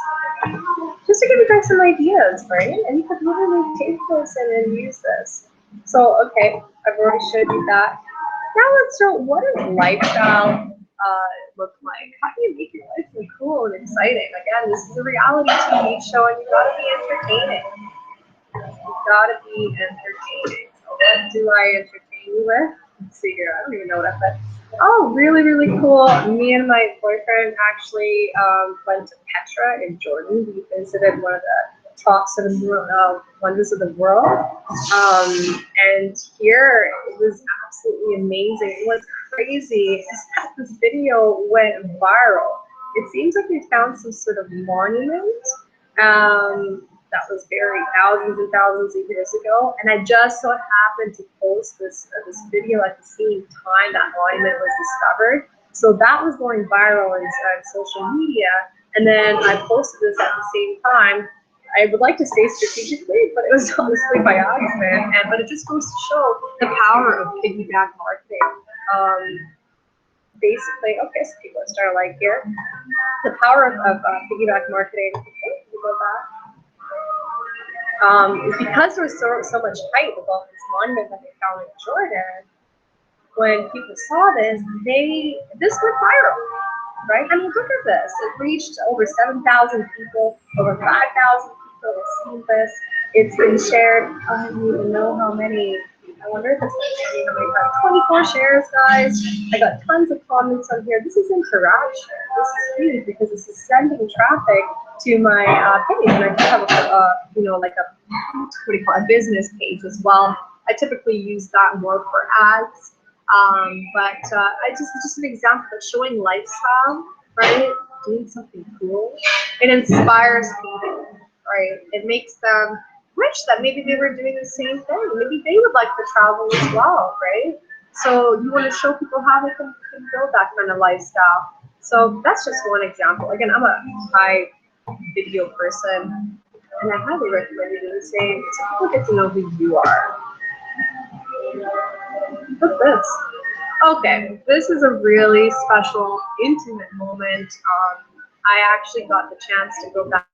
just to give you guys some ideas, right? And you could literally take this and then use this. So, okay, I've already showed you that. Now let's show what does lifestyle look like? How do you make your life look cool and exciting? Again, this is a reality TV show, and you gotta be entertaining. You gotta be entertaining. So what do I entertain you with? Let's see here. I don't even know what I put. Oh, really, really cool. Me and my boyfriend actually went to Petra in Jordan. We visited one of the tops of the wonders of the world. And here it was absolutely amazing. It was crazy. This video went viral. It seems like they found some sort of monument that was buried thousands and thousands of years ago, and I just so happened to post this video at the same time that monument was discovered. So that was going viral inside social media, and then I posted this at the same time. I would like to say strategically, but it was honestly by accident. But it just goes to show the power of piggyback marketing. Basically, okay, so people are starting to like here. The power of piggyback marketing. Okay, we go back. Because there was so much hype about this monument that they found in Jordan, when people saw this went viral, right? I mean, look at this. It reached over 7,000 people, over 5,000 people have seen this. It's been shared, I don't even know how many. I wonder if it's how many times. 24 shares, guys. I got tons of comments on here. This is interaction. This is huge because this is sending traffic to my page, and I do have a business page as well. I typically use that more for ads, but it's just an example of showing lifestyle, right? Doing something cool. It inspires people, right? It makes them wish that maybe they were doing the same thing. Maybe they would like to travel as well, right? So you want to show people how they can build that kind of lifestyle. So that's just one example. Again, I'm a high video person, and I highly recommend you do the same so people get to know who you are. Look at this. Okay, this is a really special, intimate moment. I actually got the chance to go back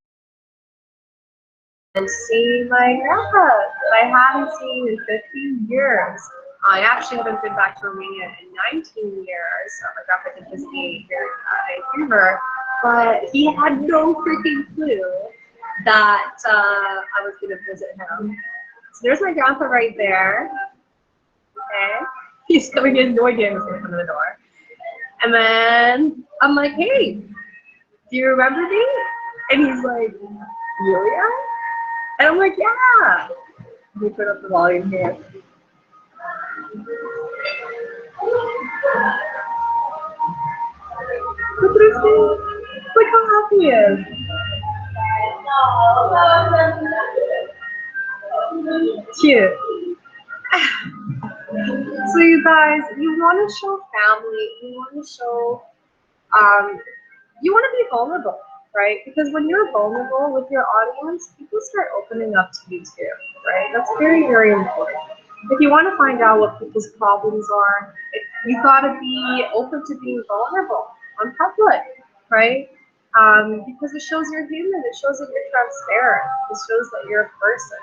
and see my grandpa that I haven't seen in 15 years. I actually haven't been back to Romania in 19 years. My grandpa did visit me here in Vancouver, but he had no freaking clue that I was going to visit him. So there's my grandpa right there. Okay, he's coming in, no idea he's going to come in the door. And then I'm like, hey, do you remember me? And he's like, Yulia? And I'm like, yeah. Let me put up the volume here. Look at his face. Look how happy he is. Cute. So you guys, you want to show family, you want to show, you want to be vulnerable, right? Because when you're vulnerable with your audience, people start opening up to you too, right? That's very, very important. If you want to find out what people's problems are, you got to be open to being vulnerable on public, right? Because it shows you're human, it shows that you're transparent, it shows that you're a person.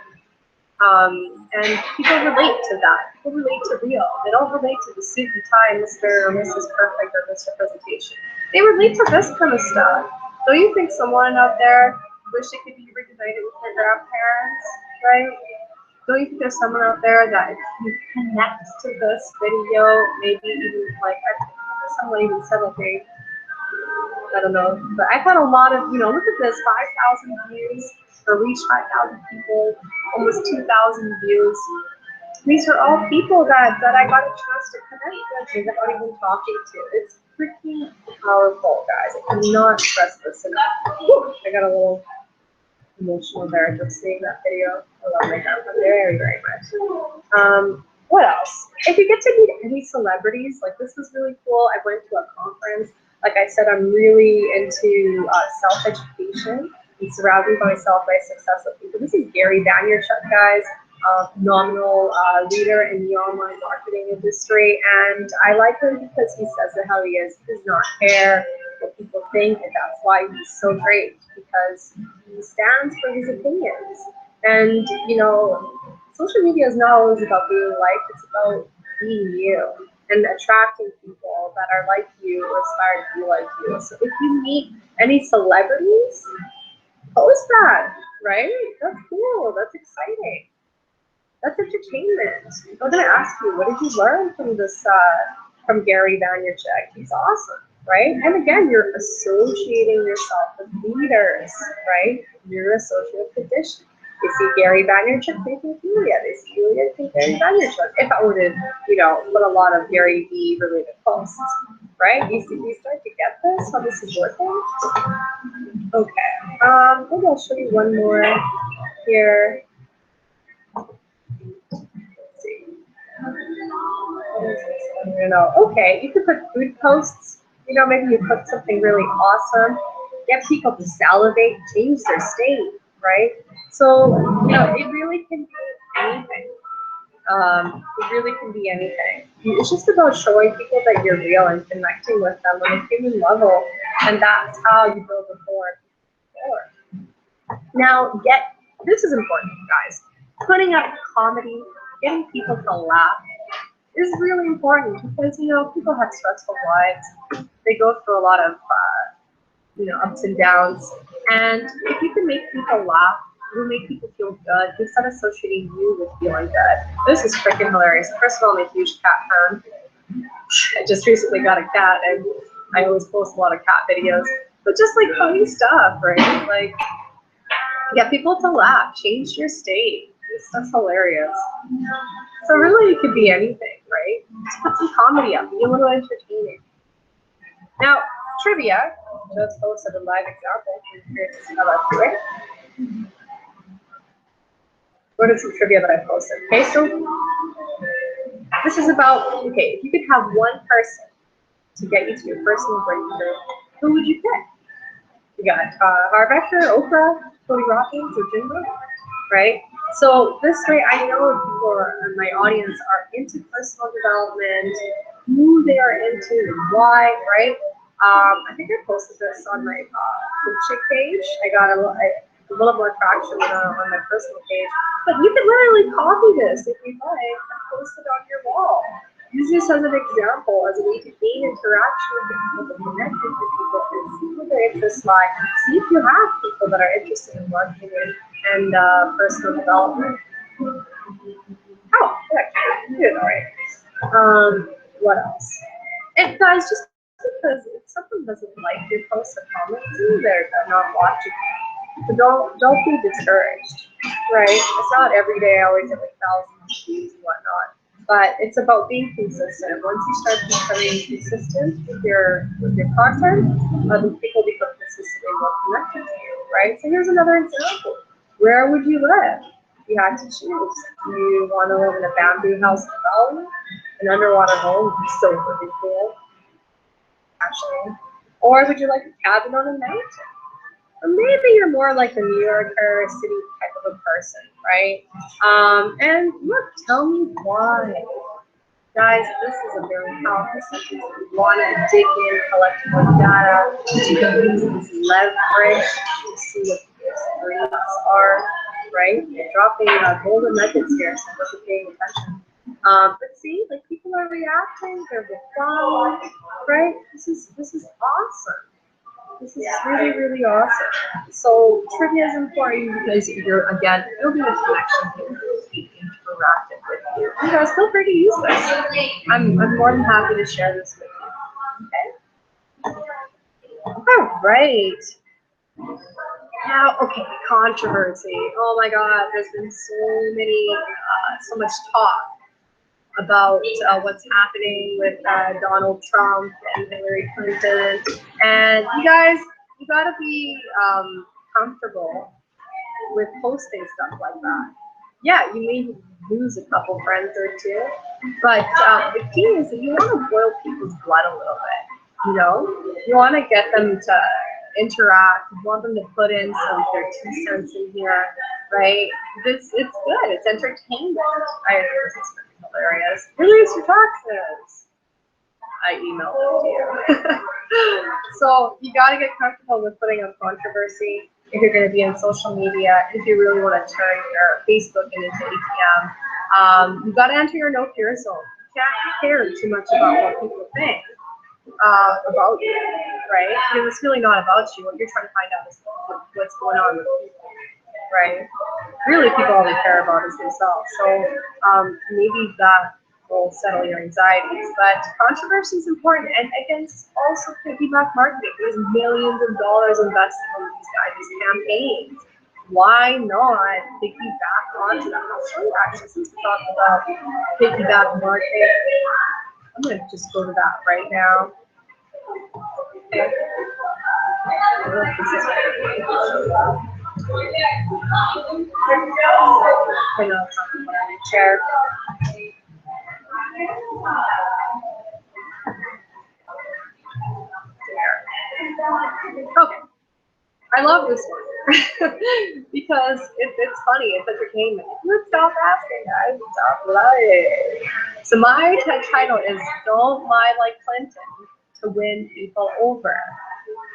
And people relate to that. People relate to real. They don't relate to the suit and tie, Mr. or Mrs. Perfect or Mr. Presentation. They relate to this kind of stuff. Don't you think someone out there wish they could be reunited with their grandparents, right? Don't you think there's someone out there that you connect to this video, maybe even like, I think someone even said like, I don't know, but I've had a lot of, look at this, 5,000 views, or reached 5,000 people, almost 2,000 views. These are all people that I got a chance to connect with without even talking to. It's freaking powerful, guys. I cannot stress this enough. Whew, I got a little emotional there just seeing that video. I love my grandpa very, very much. What else? If you get to meet any celebrities, like this was really cool. I went to a conference. Like I said, I'm really into self-education. and surrounding myself by successful people. This is Gary Vaynerchuk, guys, a phenomenal leader in the online marketing industry, and I like him because he says it how he is. He does not care what people think, and that's why he's so great, because he stands for his opinions. And, you know, social media is not always about being liked, it's about being you and attracting people that are like you or aspire to be like you. So if you meet any celebrities, post that, right? That's cool, that's exciting. That's entertainment. I'm gonna ask you, what did you learn from this, from Gary Vaynerchuk? He's awesome, right? And again, you're associating yourself with leaders, right? You're associated with tradition. They see Gary Vaynerchuk, they think Julia. They see Julia, they think Gary Vaynerchuk. If I were to, you know, put a lot of Gary V related posts, right? You start to get this, how this is working. Okay. Maybe I'll show you one more here. Let's see. What is this? I don't know. Okay, you could put food posts. You know, maybe you put something really awesome. Get people to salivate, change their state, right? So, you know, it really can be anything. It really can be anything. It's just about showing people that you're real and connecting with them on a human level, and that's how you build rapport. Now, this is important, guys. Putting up comedy, getting people to laugh is really important because, you know, people have stressful lives. They go through a lot of, you know, ups and downs. And if you can make people laugh, you make people feel good, you start associating you with feeling good. This is freaking hilarious. First of all, I'm a huge cat fan. I just recently got a cat, and I always post a lot of cat videos. But just like funny stuff, right? Like, get people to laugh, change your state. This stuff's hilarious. So really, it could be anything, right? Just put some comedy up, be a little entertaining. Now, trivia. Just posted a live example. I'm curious to see how that's doing. What is some trivia that I posted? Okay, so this is about, okay, if you could have one person to get you to your personal breakthrough, who would you pick? You got Harbecker, Oprah, Tony Robbins, or Jimbo, right? So this way I know people in my audience are into personal development, who they are into, and why, right? I think I posted this on my coaching page. I got a little more traction on my personal page. But you can literally copy this if you like and post it on your wall. Use this as an example, as a way to gain interaction with people, to connect with people, and see what their interests lie. See if you have people that are interested in marketing and personal development. Oh, yeah, you did all right. What else? And guys, just because if someone doesn't like your post or comment, they're not watching. So don't be discouraged, right? It's not every day I always get like thousands of views and whatnot, but it's about being consistent. Once you start becoming consistent with your content, other people become consistently more connected to you, right? So here's another example. Where would you live? You had to choose. Do you want to live in a bamboo house in Bali, an underwater home, which is so freaking cool, actually, or would you like a cabin on a mountain? Or maybe you're more like a New Yorker, city type of a person, right? And look, tell me why. Guys, this is a very powerful sentence. You want to dig in, collect more data, to use this leverage to see what people's dreams are, right? You're dropping golden nuggets here, so we're paying attention. But see, like people are reacting, they're replying, right? This is awesome. This is really, really awesome. So trivia is important because you're, again, building a connection here to be interactive with you. You guys, feel free to use this. I'm more than happy to share this with you. Okay? All right. Now, okay, controversy. Oh my God, there's been so much talk about what's happening with Donald Trump and Hillary Clinton. And you guys, you gotta be comfortable with posting stuff like that. Yeah, you may lose a couple friends or two, but the key is that you want to boil people's blood a little bit. You know, you want to get them to interact. You want them to put in some of their 2 cents in here, right? It's good. It's entertainment. I think this is freaking hilarious. Release your taxes. I emailed it to you. So you got to get comfortable with putting up controversy if you're going to be on social media. If you really want to turn your Facebook into ATM, you got to enter your no fear zone. You can't care too much about what people think about you, right? Because it's really not about you. What you're trying to find out is what's going on with people, right? Really, people all they care about is themselves. So maybe that will settle your anxieties. But controversy is important, and against also piggyback marketing. There's millions of dollars invested in these guys' campaigns. Why not piggyback onto that? I'll show you actually, since we talked about piggyback marketing. I'm going to just go to that right now. Okay. I don't know if this is right. I know it's on the chair. Okay. I love this one because it's funny, it's entertainment. Let's stop asking, guys. Stop lying. So my title is "Don't Lie Like Clinton to Win People Over."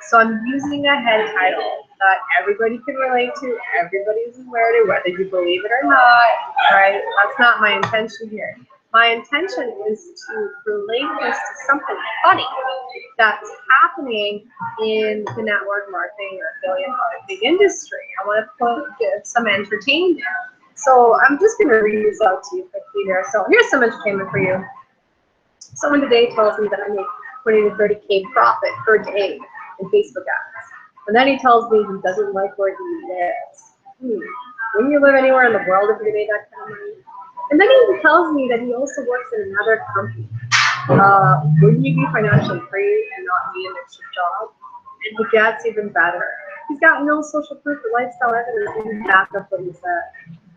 So I'm using a head title that everybody can relate to, everybody's aware to, whether you believe it or not, right? That's not my intention here. My intention is to relate this to something funny that's happening in the network marketing or affiliate marketing industry. I want to give some entertainment. So I'm just going to read this out to you quickly here. So here's some entertainment for you. Someone today tells me that I make 20 to 30K profit per day in Facebook ads. And then he tells me he doesn't like where he lives. Wouldn't you live anywhere in the world if you made that kind of money? And then he tells me that he also works in another company. Wouldn't you be financially free and not need an extra job? And he gets even better. He's got no social proof or lifestyle evidence to back up what he said.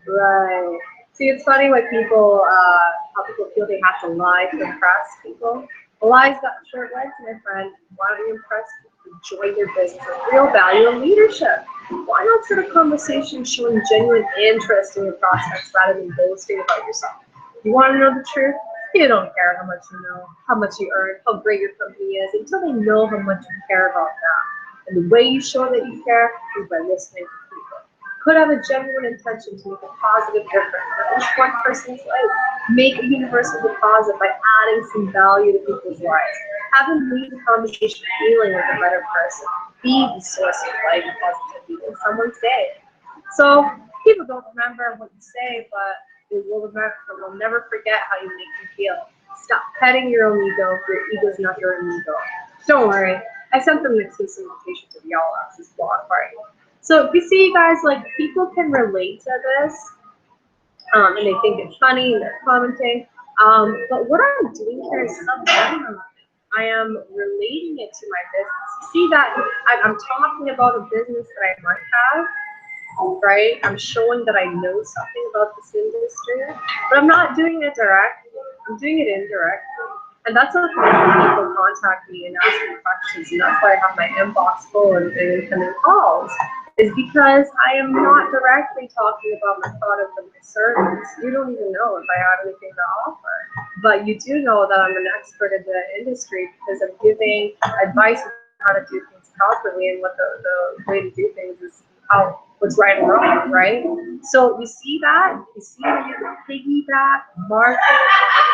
Right. See, it's funny when people, how people feel they have to lie to impress people. The lie's got short legs, my friend. Why don't you impress people? Enjoy your business with real value and leadership. Why not start a conversation showing genuine interest in your prospects rather than boasting about yourself? You want to know the truth? You don't care how much you know, how much you earn, how great your company is, until they know how much you care about them. And the way you show that you care is by listening to people. Could have a genuine intention to make a positive difference in each one person's life. Make a universal deposit by adding some value to people's lives. Have them leave the conversation feeling like a better person. Be the source of life and positivity in someone's day. So people don't remember what you say, but they will remember. They will never forget how you make them feel. Stop petting your own ego. Your ego's not your own ego. Don't worry. I sent them an exclusive invitation to the All Access blog party. So you see, guys, like people can relate to this, and they think it's funny, and they're commenting. But what I'm doing here is subliminal. I am relating it to my business. See that I'm talking about a business that I might have, right? I'm showing that I know something about this industry, but I'm not doing it directly. I'm doing it indirectly. And that's what people contact me and ask me questions, and that's why I have my inbox full and incoming calls, is because I am not directly talking about my product or my service. You don't even know if I have anything to offer. But you do know that I'm an expert in the industry because I'm giving advice on how to do things properly, and what the way to do things is what's right and wrong, right? So you see that? You see the piggyback market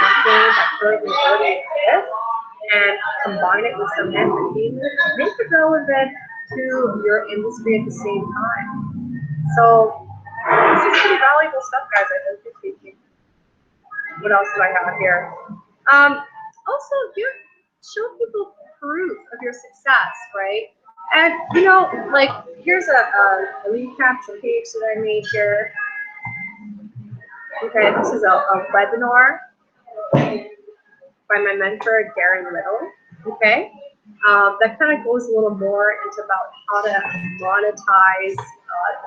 campaign that currently already exists, and combine it with some entertainment, make it relevant to your industry at the same time. So this is pretty valuable stuff, guys. I hope you're taking. What else do I have here? Also, you show people proof of your success, right? And you know, like here's a lead capture page that I made here. Okay, this is a webinar by my mentor, Gary Little. Okay, that kind of goes a little more into about how to monetize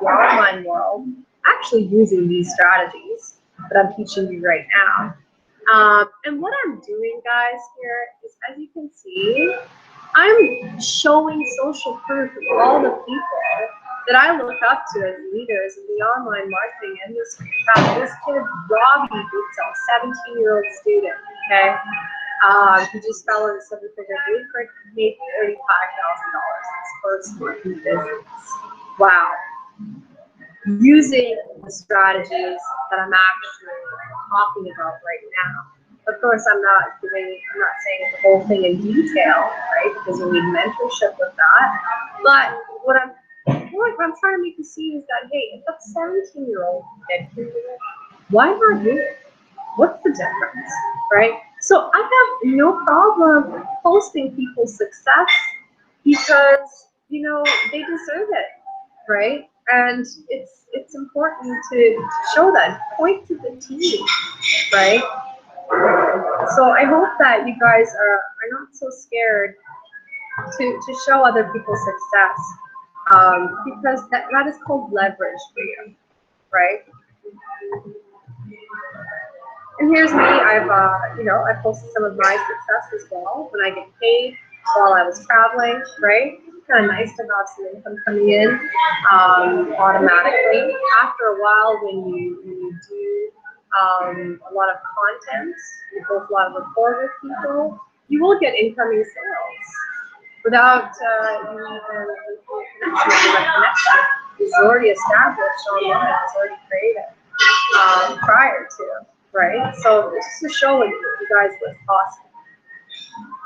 the online world, actually using these strategies that I'm teaching you right now. And what I'm doing, guys, here is, as you can see, I'm showing social proof of all the people that I look up to as leaders in the online marketing industry. In fact, this kid, Robbie Butzel, 17-year-old student, okay, who just fell in a seven-figure pay made $35,000 his first month in business. Wow. Using the strategies that I'm actually talking about right now. Of course, I'm not saying the whole thing in detail, right? Because you need mentorship with that. But what I'm trying to make you see is that, hey, if that 17-year-old kid can do it, why not you? What's the difference, right? So I have no problem posting people's success because, you know, they deserve it, right? And it's important to show that, point to the team, right? So I hope that you guys are not so scared to show other people's success, because that is called leverage for you, right? And here's me. I posted some of my success as well when I get paid while I was traveling, right? Kind of nice to have some income coming in automatically. After a while, when you do a lot of content, you build a lot of rapport with people, you will get incoming sales without you even connection. That connection is already established online. It's already created prior to. Right? So just to show you guys what's possible.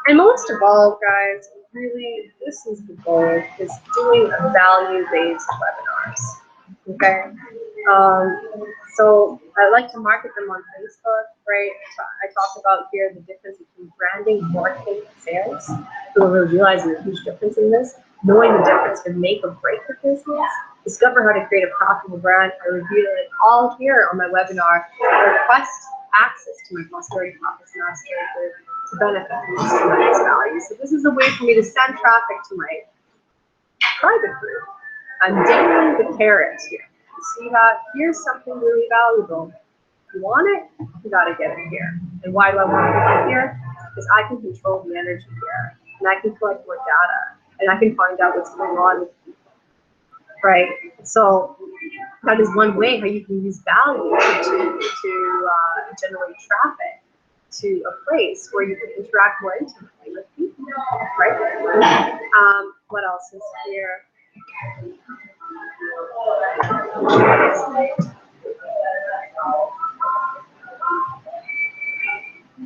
And most of all, guys, really, this is the goal, is doing a value-based webinars. Okay? So I like to market them on Facebook, right? I talked about here the difference between branding, marketing, and sales. So we're really realizing a huge difference in this. Knowing the difference can make or break your business. Discover how to create a profitable brand. I reveal it all here on my webinar. Request access to my Prosperity Profits Mastery group to benefit from this tremendous value. So this is a way for me to send traffic to my private group. I'm dangling the carrot here. You see that? Here's something really valuable. If you want it, you gotta get it here. And why do I want to get it here? Because I can control the energy here, and I can collect more data, and I can find out what's going on with people. Right? So that is one way how you can use value to generate traffic to a place where you can interact more intimately with people. Right? What else is here?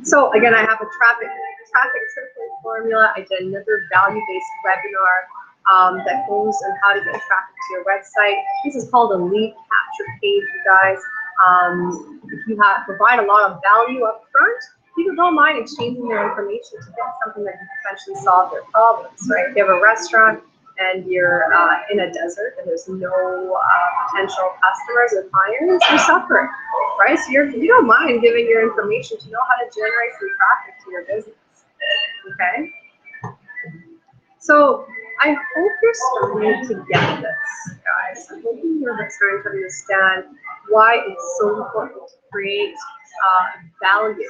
So again, I have a traffic triplet formula. I did another value-based webinar that goes on how to get traffic to your website. This is called a lead capture page, you guys. If you provide a lot of value up front, people don't mind exchanging their information to get something that can potentially solve their problems, right? If you have a restaurant and you're in a desert and there's no potential customers or clients, you're suffering, right? So you don't mind giving your information to know how to generate some traffic to your business, okay? So I hope you're starting to get this, guys. I hope you're starting to understand why it's so important to create value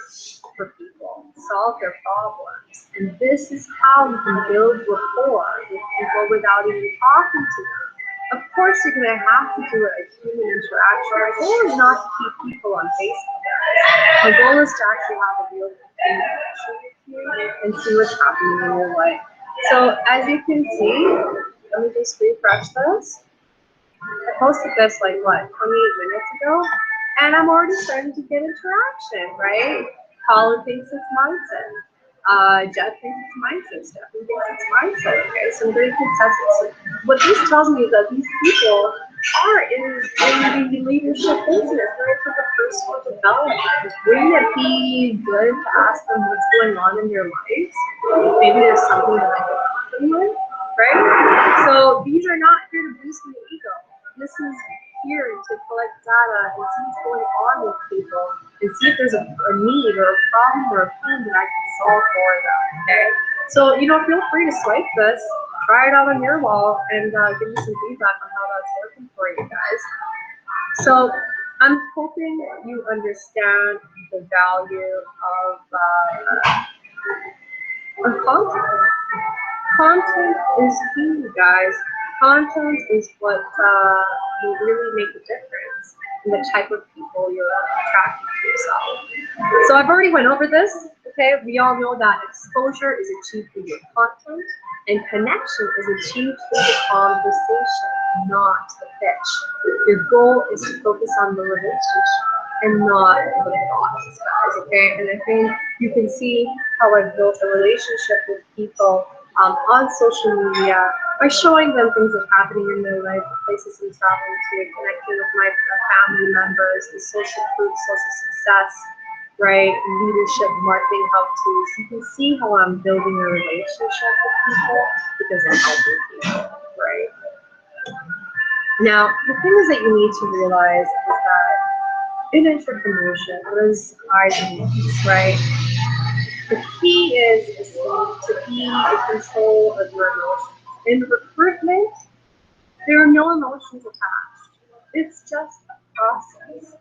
for people, solve their problems. And this is how you can build rapport with people without even talking to them. Of course, you're going to have to do a human interaction. My goal is not to keep people on Facebook. My goal is to actually have a real connection with you and see what's happening in your life. So as you can see, let me just refresh this. I posted this like what, 28 minutes ago, and I'm already starting to get interaction, right? Colin thinks it's mindset. Jeff thinks it's mindset. Stephanie thinks it's mindset. Okay, some great consensus. So what this tells me is that these people are in the leadership business. They're for the personal development. Wouldn't it be good to ask them what's going on in their lives? Maybe there's something that I can help them with, right? So these are not here to boost my ego. This is here to collect data and see what's going on with people and see if there's a need or a problem or a pain that I can solve for them, okay? So, feel free to swipe this, try it out on your wall, and give me some feedback on how that's working for you guys. So, I'm hoping you understand the value of content. Content is key, you guys. Content is what will really make a difference in the type of people you're attracting to yourself. So I've already went over this. Okay, we all know that exposure is achieved through your content, and connection is achieved through the conversation, not the pitch. Your goal is to focus on the relationship and not the thoughts, guys. Okay, and I think you can see how I've built a relationship with people on social media by showing them things that are happening in their life, the places I'm traveling to, connecting with my family members, the social proof, social success, right? Leadership, marketing, how tools. You can see how I'm building a relationship with people because I'm helping people, right? Now, the things that you need to realize is that in entrepreneurship, as I believe, right? The key is to be in control of your emotions. In recruitment, there are no emotions attached. It's just a process,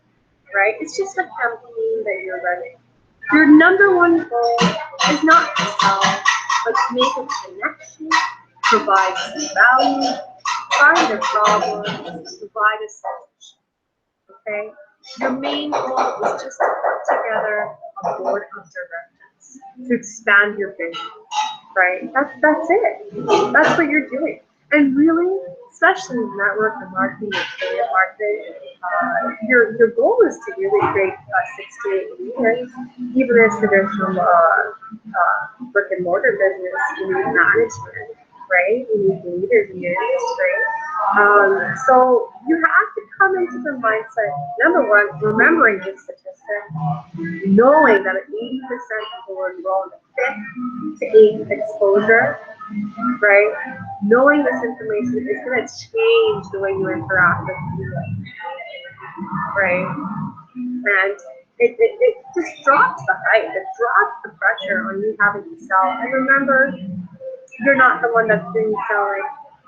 right? It's just a campaign that you're running. Your number one goal is not to sell, but to make a connection, provide some value, find a problem, provide a solution. Okay? Your main goal is just to put together a board of directors to expand your vision, right? That's it. That's what you're doing. And really, especially in network and marketing, affiliate marketing, your goal is to really create 6 to 8 leaders. Even in traditional brick and mortar business, you need management, right? You need leaders in your industry. So you have to come into the mindset, number one, remembering this statistic, knowing that 80% of people will enroll in the 5th to 8th exposure, right? Knowing this information is going to change the way you interact with people, right? And it just drops the hype, it drops the pressure on you having to sell. And remember, you're not the one that's doing selling.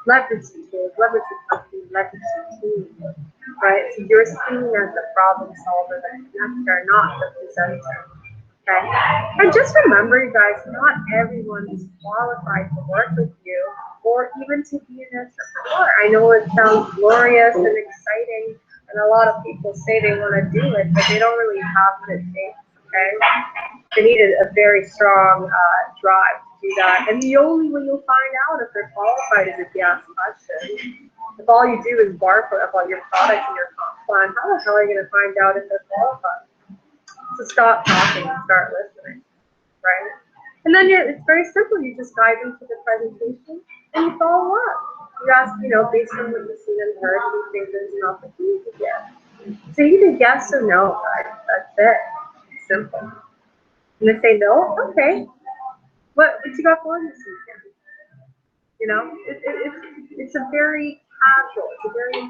Leverage the tools, leverage the company, leverage the team, right? So you're seen as the problem solver, the connector, not the presenter. Okay? And just remember, you guys, not everyone is qualified to work with you or even to be an entrepreneur. I know it sounds glorious and exciting, and a lot of people say they want to do it, but they don't really have what it takes. Okay? They need a very strong drive to do that. And the only way you'll find out if they're qualified is if you ask questions. If all you do is bark about your product and your comp plan, how the hell are you going to find out if they're qualified? So stop talking and start listening, right? And then it's very simple. You just dive into the presentation and you follow up. You ask, based on what you've seen and heard, do you think there's an opportunity here? So either yes or no, guys. That's it. It's simple. And they say no, okay. What you got for this weekend? It's a very casual, it's a very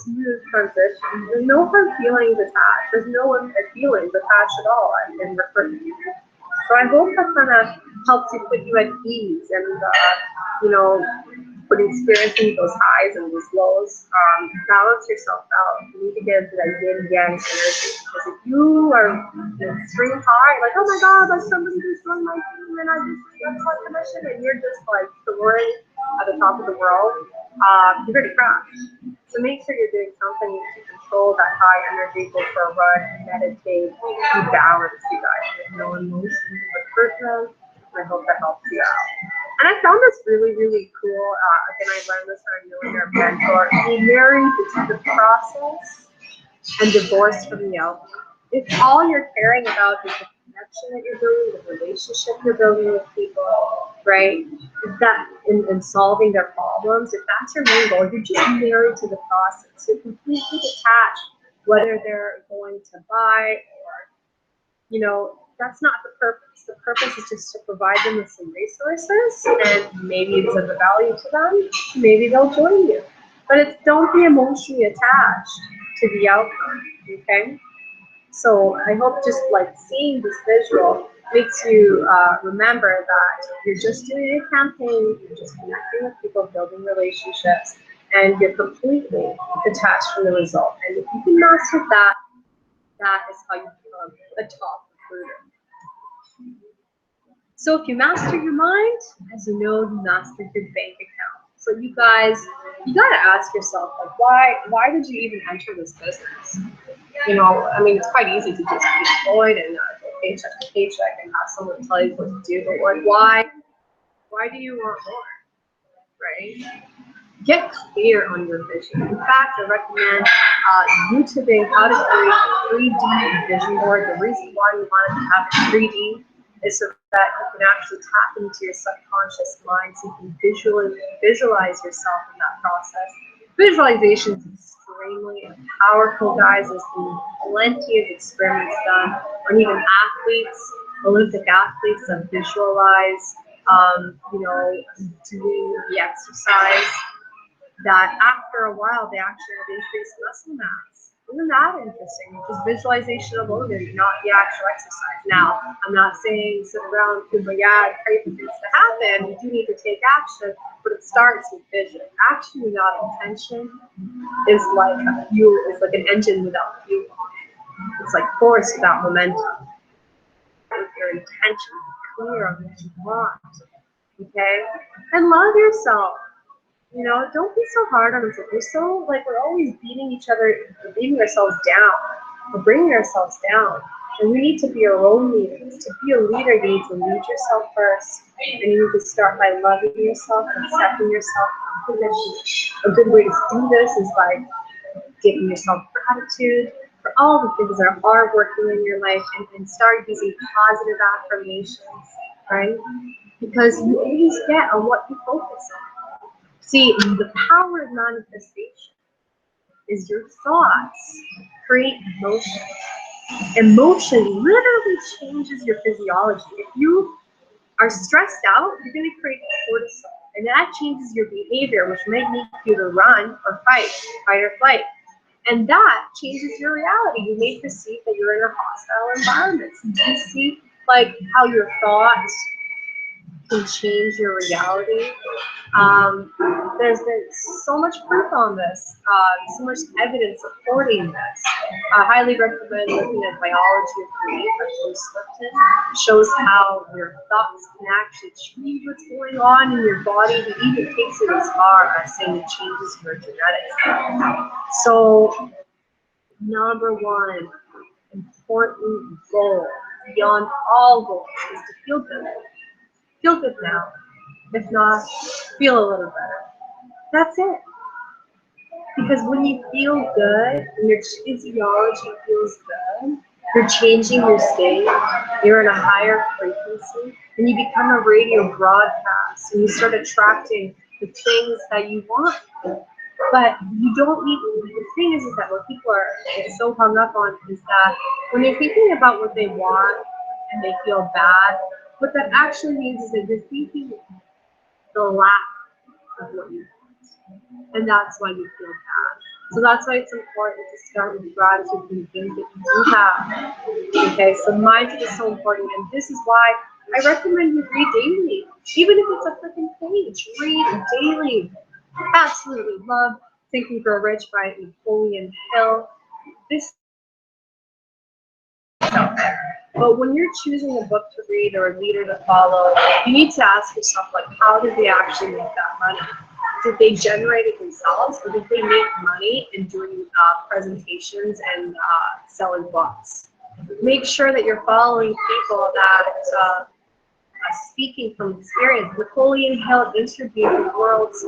smooth transition. There's no hard feelings attached. There's no feelings attached at all in recruitment. So I hope that kind of helps you put you at ease and when experiencing those highs and those lows, balance yourself out. You need to get into that yin yang energy. Because if you are extreme high, like, oh my god, like somebody just joined my team and I just got my commission, and you're just like soaring at the top of the world, you're gonna crash. So make sure you're doing something to control that high energy, go for a run, meditate, be balanced, you guys. With no emotions in recruitment. I hope that helps you out. And I found this really, really cool. Again, I learned this from a millionaire mentor. Be married to the process and divorced from the outcome. If all you're caring about is the connection that you're building, the relationship you're building with people, right? If that in solving their problems, if that's your main goal, you're just married to the process. You're completely detached, whether they're going to buy or, that's not the purpose. The purpose is just to provide them with some resources, and maybe it's of value to them. Maybe they'll join you. But don't be emotionally attached to the outcome, okay? So I hope just like seeing this visual makes you remember that you're just doing a campaign, you're just connecting with people, building relationships, and you're completely detached from the result. And if you can master that, that is how you become a top recruiter. So if you master your mind, as you know, you mastered your bank account. So you guys, you gotta ask yourself, like, why did you even enter this business? You know, I mean, it's quite easy to just be employed and go paycheck to paycheck and have someone tell you what to do, but like, why do you want more, right? Get clear on your vision. In fact, I recommend YouTubing how to create a 3D vision board. The reason why we wanted to have it 3D is so that you can actually tap into your subconscious mind so you can visualize yourself in that process. Visualization is extremely powerful, guys. There's been plenty of experiments done on even athletes, Olympic athletes that visualize, you know, doing the exercise, that after a while they actually have increased muscle mass. Isn't that interesting? Just visualization alone and not the actual exercise. Now, I'm not saying sit around, but yeah, pray for things to happen. You do need to take action, but it starts with vision. Action without intention is like a fuel, is like an engine without fuel. It's like force without momentum. With your intention, clear on what you want. Okay? And love yourself. You know, don't be so hard on yourself. We're so, like, we're always beating each other, beating ourselves down. We're bringing ourselves down. And we need to be our own leaders. To be a leader, you need to lead yourself first. And you need to start by loving yourself and accepting yourself. A good way to do this is by giving yourself gratitude for all the things that are working in your life, and start using positive affirmations, right? Because you always get on what you focus on. See, the power of manifestation is your thoughts create emotion. Emotion literally changes your physiology. If you are stressed out, you're going to create cortisol, and that changes your behavior, which might make you to run or fight or flight. And that changes your reality. You may perceive that you're in a hostile environment. So do you see like how your thoughts can change your reality? There's been so much proof on this, so much evidence supporting this. I highly recommend looking at Biology of Grief by Bruce Lipton. It shows how your thoughts can actually change what's going on in your body. He even takes it as far as saying it changes your genetics. So, number one important goal beyond all goals is to feel good. Feel good now. If not, feel a little better. That's it. Because when you feel good and your physiology feels good, you're changing your state, you're in a higher frequency, and you become a radio broadcast, and you start attracting the things that you want. But you don't need, the thing is that what people are so hung up on is that when you're thinking about what they want and they feel bad, what that actually means is that you're thinking the lack of what you want. And that's why you feel bad. So that's why it's important to start with gratitude for the things that you do have. Okay, so mindset is so important, and this is why I recommend you read daily. Even if it's a freaking page, read daily. Absolutely love Think and Grow Rich by Napoleon Hill. This is out there. But when you're choosing a book to read or a leader to follow, you need to ask yourself, like, how did they actually make that money? Did they generate it themselves, or did they make money in doing presentations and selling books? Make sure that you're following people that speaking from experience. Napoleon Hill interviewed the world's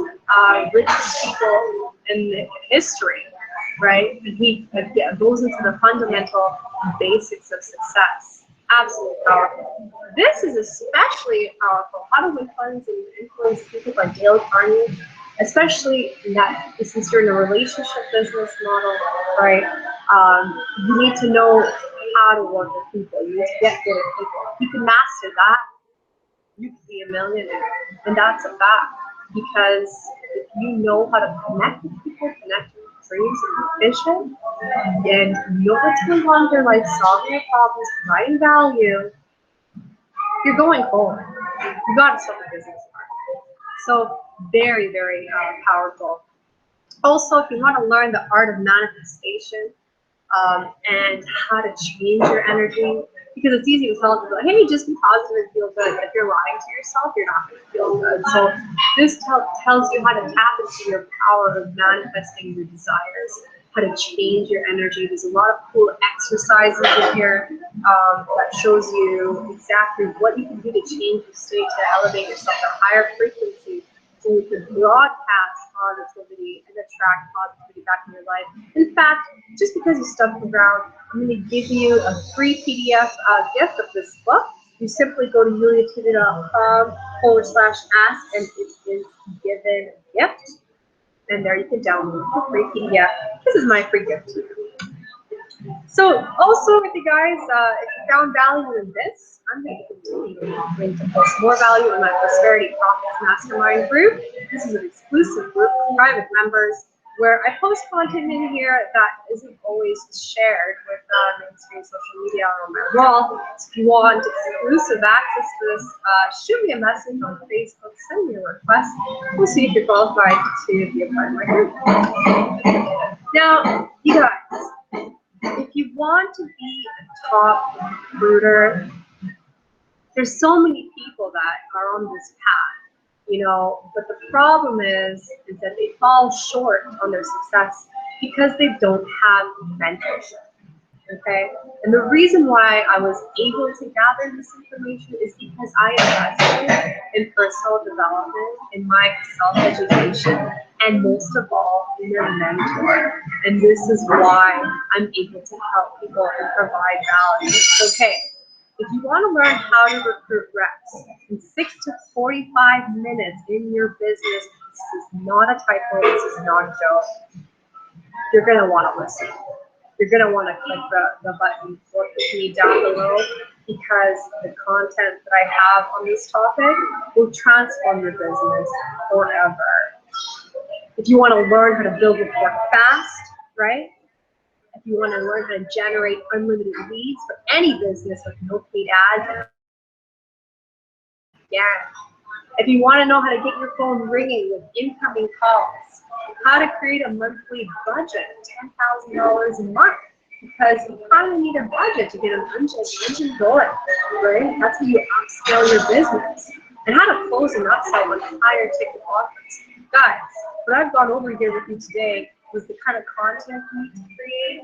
richest people in history, right? And he goes into the fundamental basics of success. Absolutely powerful. This is especially powerful. How to Win Funds and Influence People by Dale Carnegie, especially in that since you're in a relationship business model, right? You need to know how to work with people. You need to get good at people. If you can master that, you can be a millionaire. And that's a fact. Because if you know how to connect with people, connect with dreams and vision, and you know what's going on in their life, solving their problems, providing value, you're going forward. You got to start a business market. So very, very powerful. Also, if you want to learn the art of manifestation and how to change your energy, Because it's easy to tell people, hey, just be positive and feel good. If you're lying to yourself, you're not going to feel good. So this tells you how to tap into your power of manifesting your desires, how to change your energy. There's a lot of cool exercises in here that shows you exactly what you can do to change your state, to elevate yourself to a higher frequency, so you can broadcast positivity and attract positivity back in your life. In fact, just because you stuck around, I'm going to give you a free PDF gift of this book. You simply go to yuliatita.com/ask, and it is given gift. And there you can download the free PDF. This is my free gift to you. So also, if you guys, if you found value in this, I'm going to continue offering to post more value in my Prosperity Profits Mastermind group. This is an exclusive group of private members where I post content in here that isn't always shared with mainstream social media or on my wall. So if you want exclusive access to this, shoot me a message on Facebook, send me a request. We'll see if you're qualified to be a part of my group. Now, you guys, if you want to be a top recruiter, there's so many people that are on this path, but the problem is that they fall short on their success because they don't have mentorship. Okay, and the reason why I was able to gather this information is because I invested in personal development, in my self-education, and most of all, in their mentor. And this is why I'm able to help people and provide value. Okay, if you want to learn how to recruit reps in 6 to 45 minutes in your business, this is not a typo, this is not a joke. You're going to want to listen. You're going to want to click the button or click me down below, because the content that I have on this topic will transform your business forever. If you want to learn how to build rapport fast, right? If you want to learn how to generate unlimited leads for any business with no paid ads, yeah. If you want to know how to get your phone ringing with incoming calls, how to create a monthly budget, $10,000 a month, because you kind of need a budget to get an engine going, right? That's how you upscale your business. And how to close and upsell on higher ticket offers. Guys, what I've gone over here with you today was the kind of content you need to create,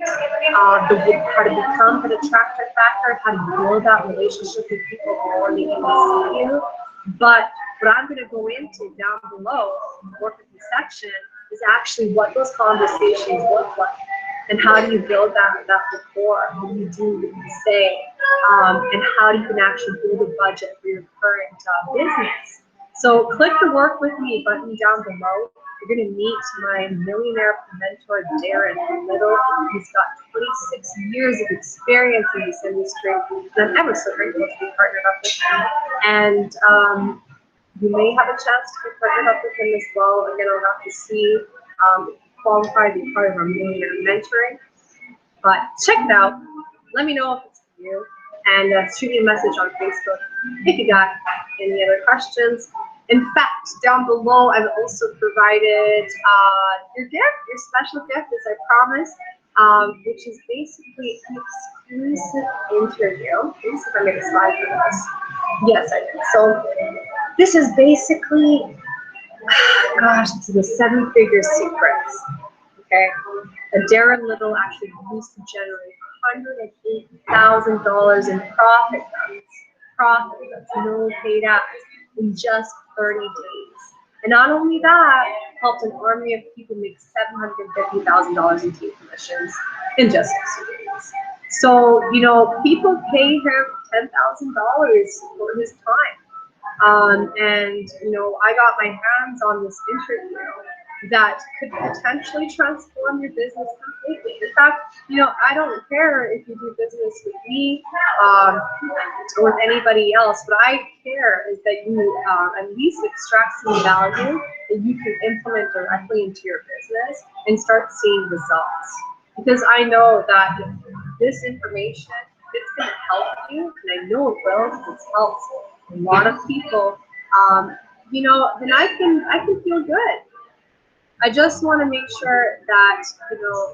how to become an attractor factor, how to build that relationship with people before they even see you. But what I'm going to go into down below in the work of the section is actually what those conversations look like, and how do you build that rapport, what do you do, what you say, and how you can actually build a budget for your current business. So click the work with me button down below. You're going to meet my millionaire mentor, Darren Little. He's got 26 years of experience in this industry, and I'm ever so grateful to be partnered up with him. And you may have a chance to be partnered up with him as well. Again, I'll have to see qualify to be part of our millionaire mentoring. But check it out. Let me know if it's for you, and shoot me a message on Facebook if you got any other questions. In fact, down below, I've also provided your gift, your special gift, as I promised, which is basically an exclusive interview. Let me see if I made a slide for this. Yes, I did. So this is basically, gosh, this is the 7-figure secrets. Okay, Darren Little actually used to generate $108,000 in profit. That's no paid ads in just 30 days. And not only that, helped an army of people make $750,000 in team commissions in just 6 days. So, people pay him $10,000 for his time. And, I got my hands on this interview that could potentially transform your business completely. In fact, I don't care if you do business with me or with anybody else. What I care is that you at least extract some value that you can implement directly into your business and start seeing results. Because I know that this information, it's going to help you, and I know it will, because it's helped a lot of people. Then I can feel good. I just want to make sure that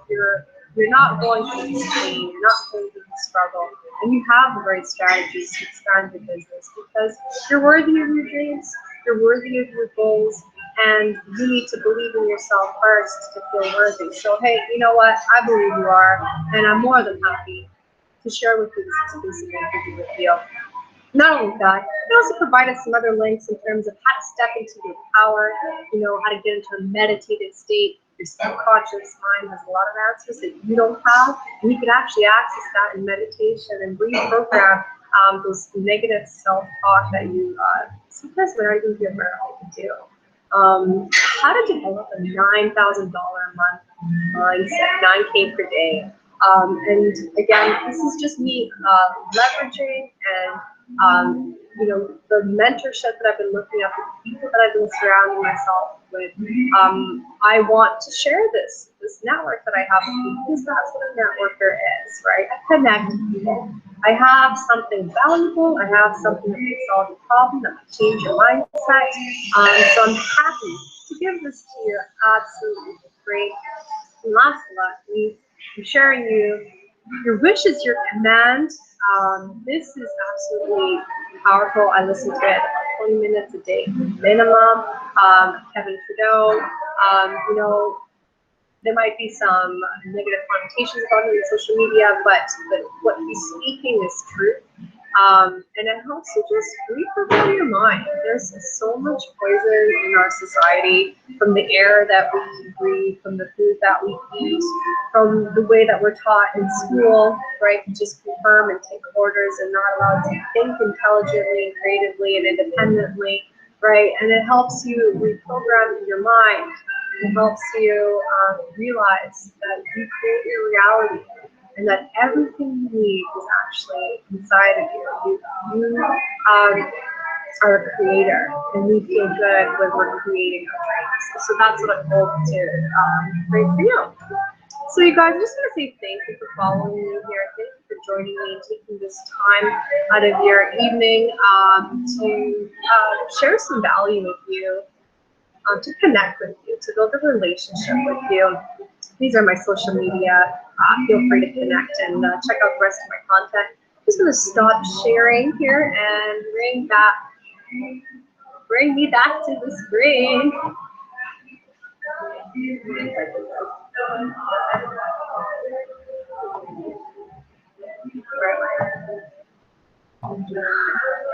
you're you're not going through this pain, you're not going through the struggle, and you have the right strategies to expand your business because you're worthy of your dreams, you're worthy of your goals, and you need to believe in yourself first to feel worthy. So hey, you know what? I believe you are, and I'm more than happy to share with you this exclusive interview with you. Not only that, it also provided some other links in terms of how to step into your power, how to get into a meditative state. Your subconscious mind has a lot of answers that you don't have, and you can actually access that in meditation and reprogram those negative self-talk that you sometimes might not even be aware of to do. How to develop a $9,000 a month mindset, 9K per day. And again, this is just me leveraging and the mentorship that I've been looking at, the people that I've been surrounding myself with. I want to share this network that I have with you because that's what a networker is, right? I connect people. I have something valuable. I have something that can solve a problem, that can change your mindset. So I'm happy to give this to you absolutely free. And last but not least, I'm sharing you. Your wish is your command. This is absolutely powerful. I listen to it about 20 minutes a day minimum. Kevin Trudeau, there might be some negative connotations about him in social media, but what he's speaking is truth. And it helps you just reprogram your mind. There's so much poison in our society, from the air that we breathe, from the food that we eat, from the way that we're taught in school, right? To just confirm and take orders and not allowed to think intelligently and creatively and independently, right? And it helps you reprogram your mind. It helps you realize that you create your reality and that everything you need is actually inside of you. You are a creator, and we feel good when we're creating our dreams. So that's what I'm hoping to create for you. So you guys, I'm just going to say thank you for following me here. Thank you for joining me and taking this time out of your evening to share some value with you. To connect with you, to build a relationship with you. These are my social media. Feel free to connect and check out the rest of my content. I'm just going to stop sharing here and bring me back to the screen.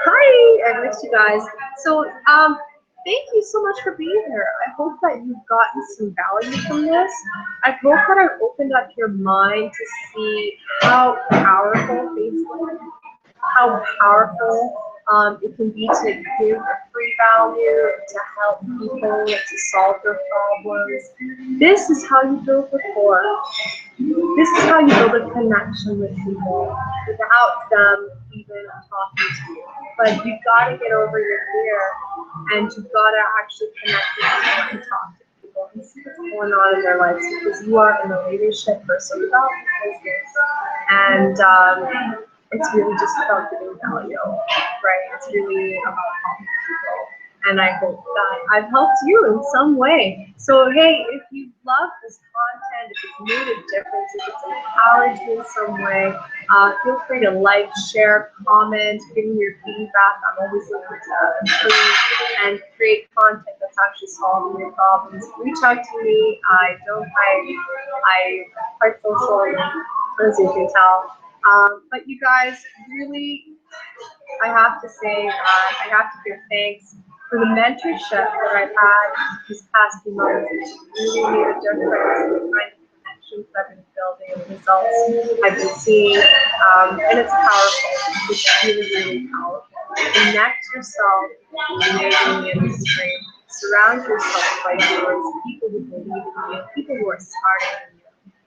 Hi, I missed you guys. So, thank you so much for being here. I hope that you've gotten some value from this. I hope that I've opened up your mind to see how powerful Facebook, how powerful it can be to give a free value, to help people, to solve their problems. This is how you build rapport. This is how you build a connection with people without them even talking to you. But you've got to get over your fear, and you've got to actually connect with people and talk to people and see what's going on in their lives, because you are in a leadership person development business. And it's really just about giving value, right? It's really about helping people. And I hope that I've helped you in some way. So hey, if you love this content, if it's made a difference, if it's empowered you in some way, feel free to like, share, comment, give me your feedback. I'm always looking to improve and create content that's actually solving your problems. Reach out to me. I'm quite social, as you can tell. But you guys, really, I have to say, I have to give thanks for the mentorship that I've had these past few months. It's really made a difference in the kind of connections that I've been building and the results I've been seeing. And it's powerful. It's really, really powerful. Connect yourself in the industry. Surround yourself by doers, people who believe in you, people who are smarter than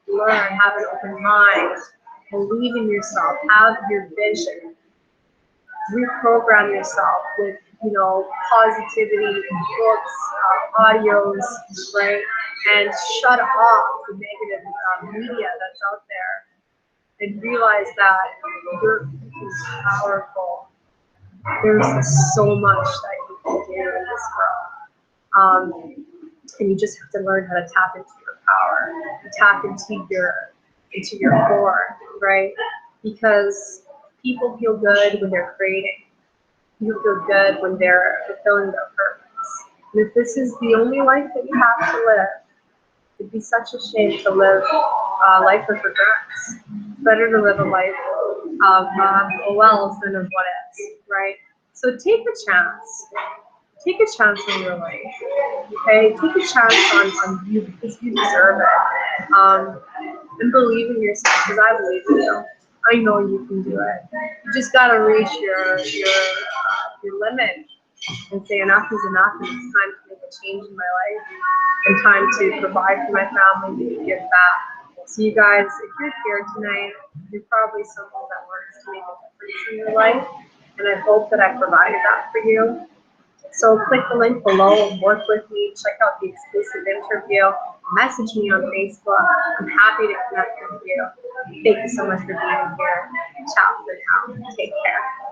you. Learn, have an open mind, believe in yourself, have your vision. Reprogram yourself with, positivity, books, audios, right? And shut off the negative media that's out there, and realize that your peace is powerful. There's so much that you can do in this world. And you just have to learn how to tap into your power, tap into your into your core, right? Because people feel good when they're creating. People feel good when they're fulfilling their purpose. And if this is the only life that you have to live, it'd be such a shame to live a life with regrets. It's better to live a life of oh wells than of what is, right? So take a chance. Take a chance on your life. Okay? Take a chance on you because you deserve it. And believe in yourself because I believe in you. I know you can do it. You just gotta reach your limit and say enough is enough and it's time to make a change in my life and time to provide for my family and give back. So you guys, if you're here tonight, you're probably someone that wants to make a difference in your life, and I hope that I provided that for you. So click the link below, work with me, check out the exclusive interview, message me on Facebook. I'm happy to connect with you. Thank you so much for being here. Ciao for now. Take care.